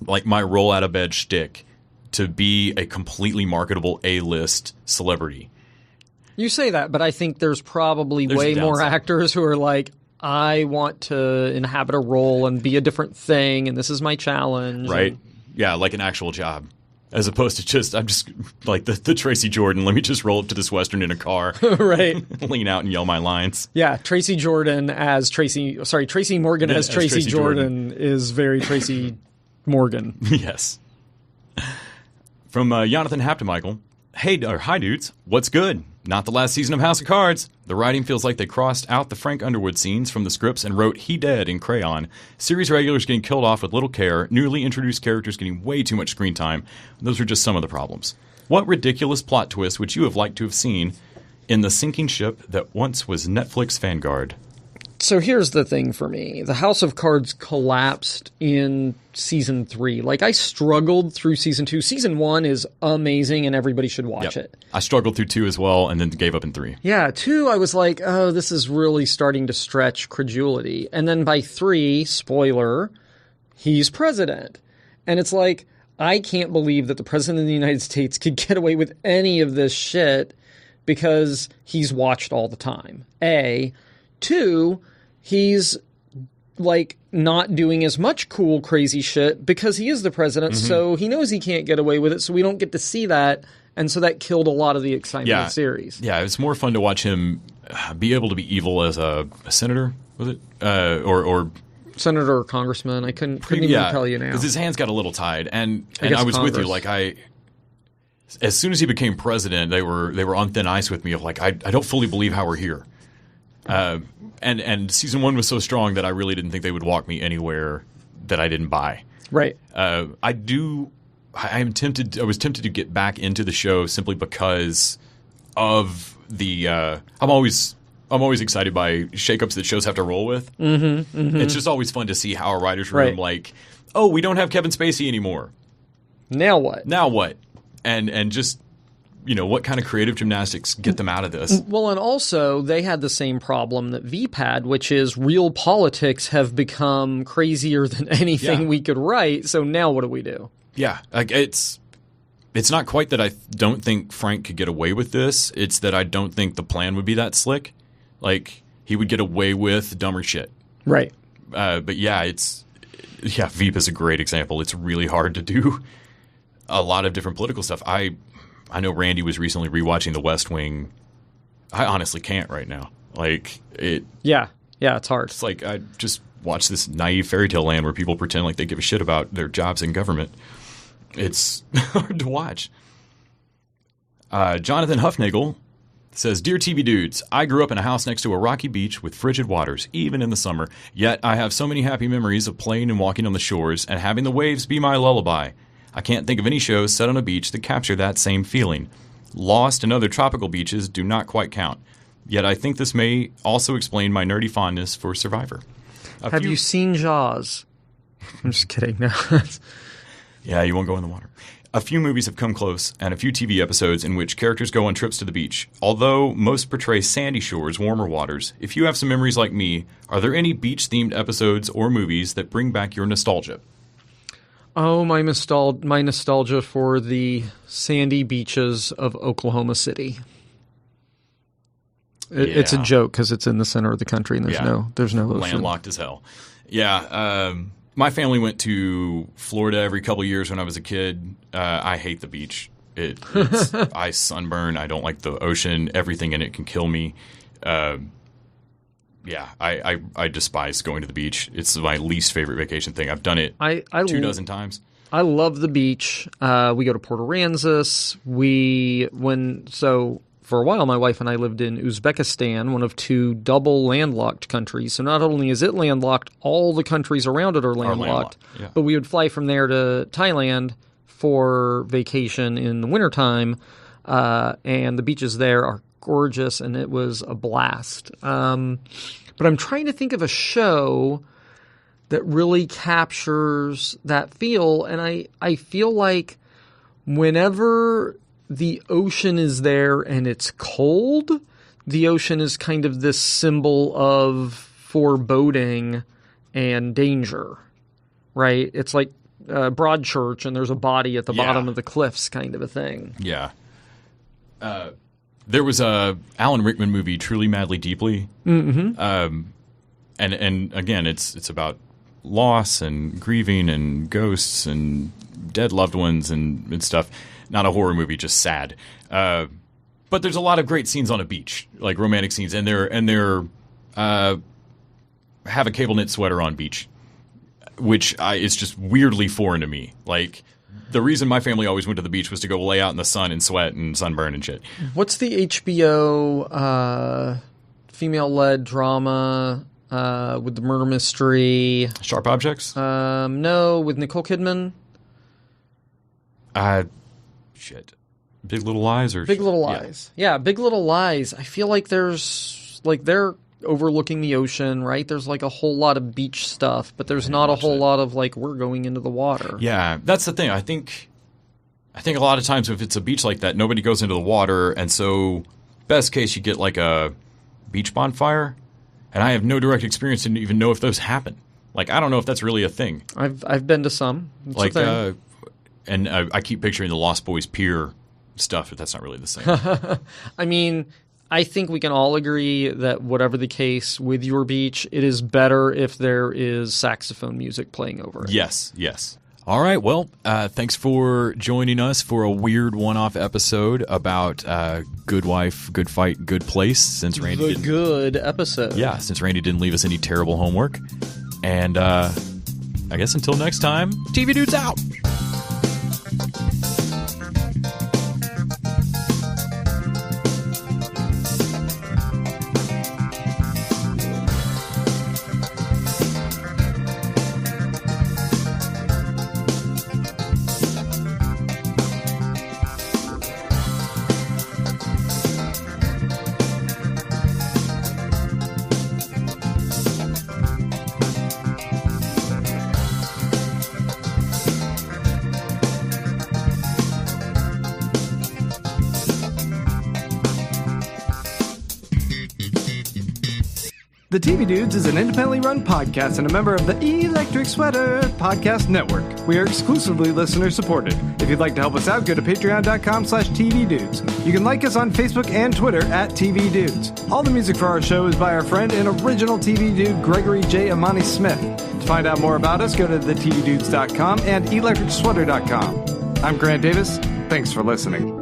B: like my roll out of bed shtick, to be a completely marketable A-list celebrity?
C: You say that, but I think there's probably way more actors who are like, I want to inhabit a role and be a different thing, and this is my challenge.
B: Right. Yeah, like an actual job. As opposed to I'm just like the Tracy Jordan, let me just roll up to this Western in a car.
C: Right.
B: Lean out and yell my lines.
C: Yeah, Tracy Morgan as Tracy Jordan is very Tracy Morgan.
B: Yes. From Jonathan Haptemichael. Hi dudes, what's good? Not the last season of House of Cards. The writing feels like they crossed out the Frank Underwood scenes from the scripts and wrote He Dead in crayon. Series regulars getting killed off with little care, newly introduced characters getting way too much screen time. Those are just some of the problems. What ridiculous plot twist would you have liked to have seen in the sinking ship that once was Netflix Vanguard?
C: So here's the thing for me. The House of Cards collapsed in season 3. Like, I struggled through season 2. Season 1 is amazing and everybody should watch it.
B: I struggled through 2 as well and then gave up in 3.
C: Yeah, 2 I was like, oh, this is really starting to stretch credulity. And then by 3, spoiler, he's president. And it's like, I can't believe that the president of the United States could get away with any of this shit because he's watched all the time. A. 2, he's like not doing as much cool, crazy shit because he is the president, so he knows he can't get away with it, so we don't get to see that, and so that killed a lot of the excitement of the series.
B: Yeah, it's more fun to watch him be able to be evil as a senator, was it? Or
C: Senator or congressman. I couldn't even tell you now.
B: Because his hands got a little tied, and
C: guess
B: I was with you.
C: Congress.
B: Like as soon as he became president, they were on thin ice with me. Of like, I don't fully believe how we're here. And season 1 was so strong that I really didn't think they would walk me anywhere that I didn't buy.
C: Right.
B: I was tempted to get back into the show simply because of the. I'm always excited by shakeups that shows have to roll with. It's just always fun to see how a writer's room,
C: Right.
B: like, oh, we don't have Kevin Spacey anymore.
C: Now what?
B: Now what? And just, what kind of creative gymnastics get them out of this?
C: Well, and also they had the same problem that Veep had, which is real politics have become crazier than anything
B: Yeah.
C: we could write. So now what do we do?
B: Yeah, like it's not quite that I don't think Frank could get away with this. It's that I don't think the plan would be that slick. Like, he would get away with dumber shit.
C: Right.
B: But yeah, Veep is a great example. It's really hard to do a lot of different political stuff. I know Randy was recently rewatching The West Wing. I honestly can't right now. Like,
C: Yeah, it's hard.
B: it's like I just watch this naive fairy tale land where people pretend like they give a shit about their jobs in government. It's hard to watch. Jonathan Huffnagel says, Dear TV Dudes, I grew up in a house next to a rocky beach with frigid waters, even in the summer. Yet I have so many happy memories of playing and walking on the shores and having the waves be my lullaby. I can't think of any shows set on a beach that capture that same feeling. Lost and other tropical beaches do not quite count. Yet I think this may also explain my nerdy fondness for Survivor.
C: Have you seen Jaws? I'm just kidding. No.
B: Yeah, you won't go in the water. A few movies have come close, and a few TV episodes in which characters go on trips to the beach. Although most portray sandy shores, warmer waters, if you have some memories like me, are there any beach-themed episodes or movies that bring back your nostalgia?
C: Oh, my nostalgia for the sandy beaches of Oklahoma City. It's a
B: Yeah.
C: joke because it's in the center of the country and there's no ocean.
B: Landlocked as hell. Yeah, my family went to Florida every couple years when I was a kid. I hate the beach. I sunburn. I don't like the ocean. Everything in it can kill me. Yeah, I despise going to the beach. It's my least favorite vacation thing. I've done it 24 times.
C: I love the beach. We go to Port Aransas. For a while, my wife and I lived in Uzbekistan, one of 2 double landlocked countries. So not only is it landlocked, all the countries around it are landlocked.
B: Yeah.
C: But we would fly from there to Thailand for vacation in the wintertime, and the beaches there are gorgeous, and it was a blast. But I'm trying to think of a show that really captures that feel, and I feel like whenever the ocean is there and it's cold, the ocean is kind of this symbol of foreboding and danger, right? It's like Broadchurch and there's a body at the bottom of the cliffs kind of a thing.
B: Yeah. There was a Alan Rickman movie, Truly Madly Deeply. Mm-hmm. And again, it's about loss and grieving and ghosts and dead loved ones and stuff. Not a horror movie, just sad. But there's a lot of great scenes on a beach, like romantic scenes, and they're have a cable knit sweater on beach, which is just weirdly foreign to me. Like, the reason my family always went to the beach was to go lay out in the sun and sweat and sunburn and shit.
C: What's the HBO female-led drama with the murder mystery?
B: Sharp Objects?
C: No, with Nicole Kidman.
B: Shit. Big Little Lies or
C: Big Little
B: Yeah.
C: Lies. Yeah, Big Little Lies. I feel like they're overlooking the ocean, right? There's like a whole lot of beach stuff, but there's not a whole lot of like we're going into the water.
B: Yeah, that's the thing. I think a lot of times if it's a beach like that, nobody goes into the water, and so best case you get like a beach bonfire, and I have no direct experience to even know if those happen. Like, I don't know if that's really a thing.
C: I've been to some. It's a thing.
B: And I keep picturing the Lost Boys Pier stuff, but that's not really the same.
C: I mean, I think we can all agree that whatever the case with your beach, it is better if there is saxophone music playing over it.
B: Yes. All right. Well, thanks for joining us for a weird one-off episode about Good Wife, Good Fight, Good Place. Since Randy
C: good episode.
B: Yeah, since Randy didn't leave us any terrible homework. And I guess until next time, TV Dudes out.
A: The TV Dudes is an independently run podcast and a member of the Electric Sweater Podcast Network. We are exclusively listener-supported. If you'd like to help us out, go to patreon.com/tvdudes. You can like us on Facebook and Twitter at TV Dudes. All the music for our show is by our friend and original TV dude, Gregory J. Amani Smith. To find out more about us, go to thetvdudes.com and electricsweater.com. I'm Grant Davis. Thanks for listening.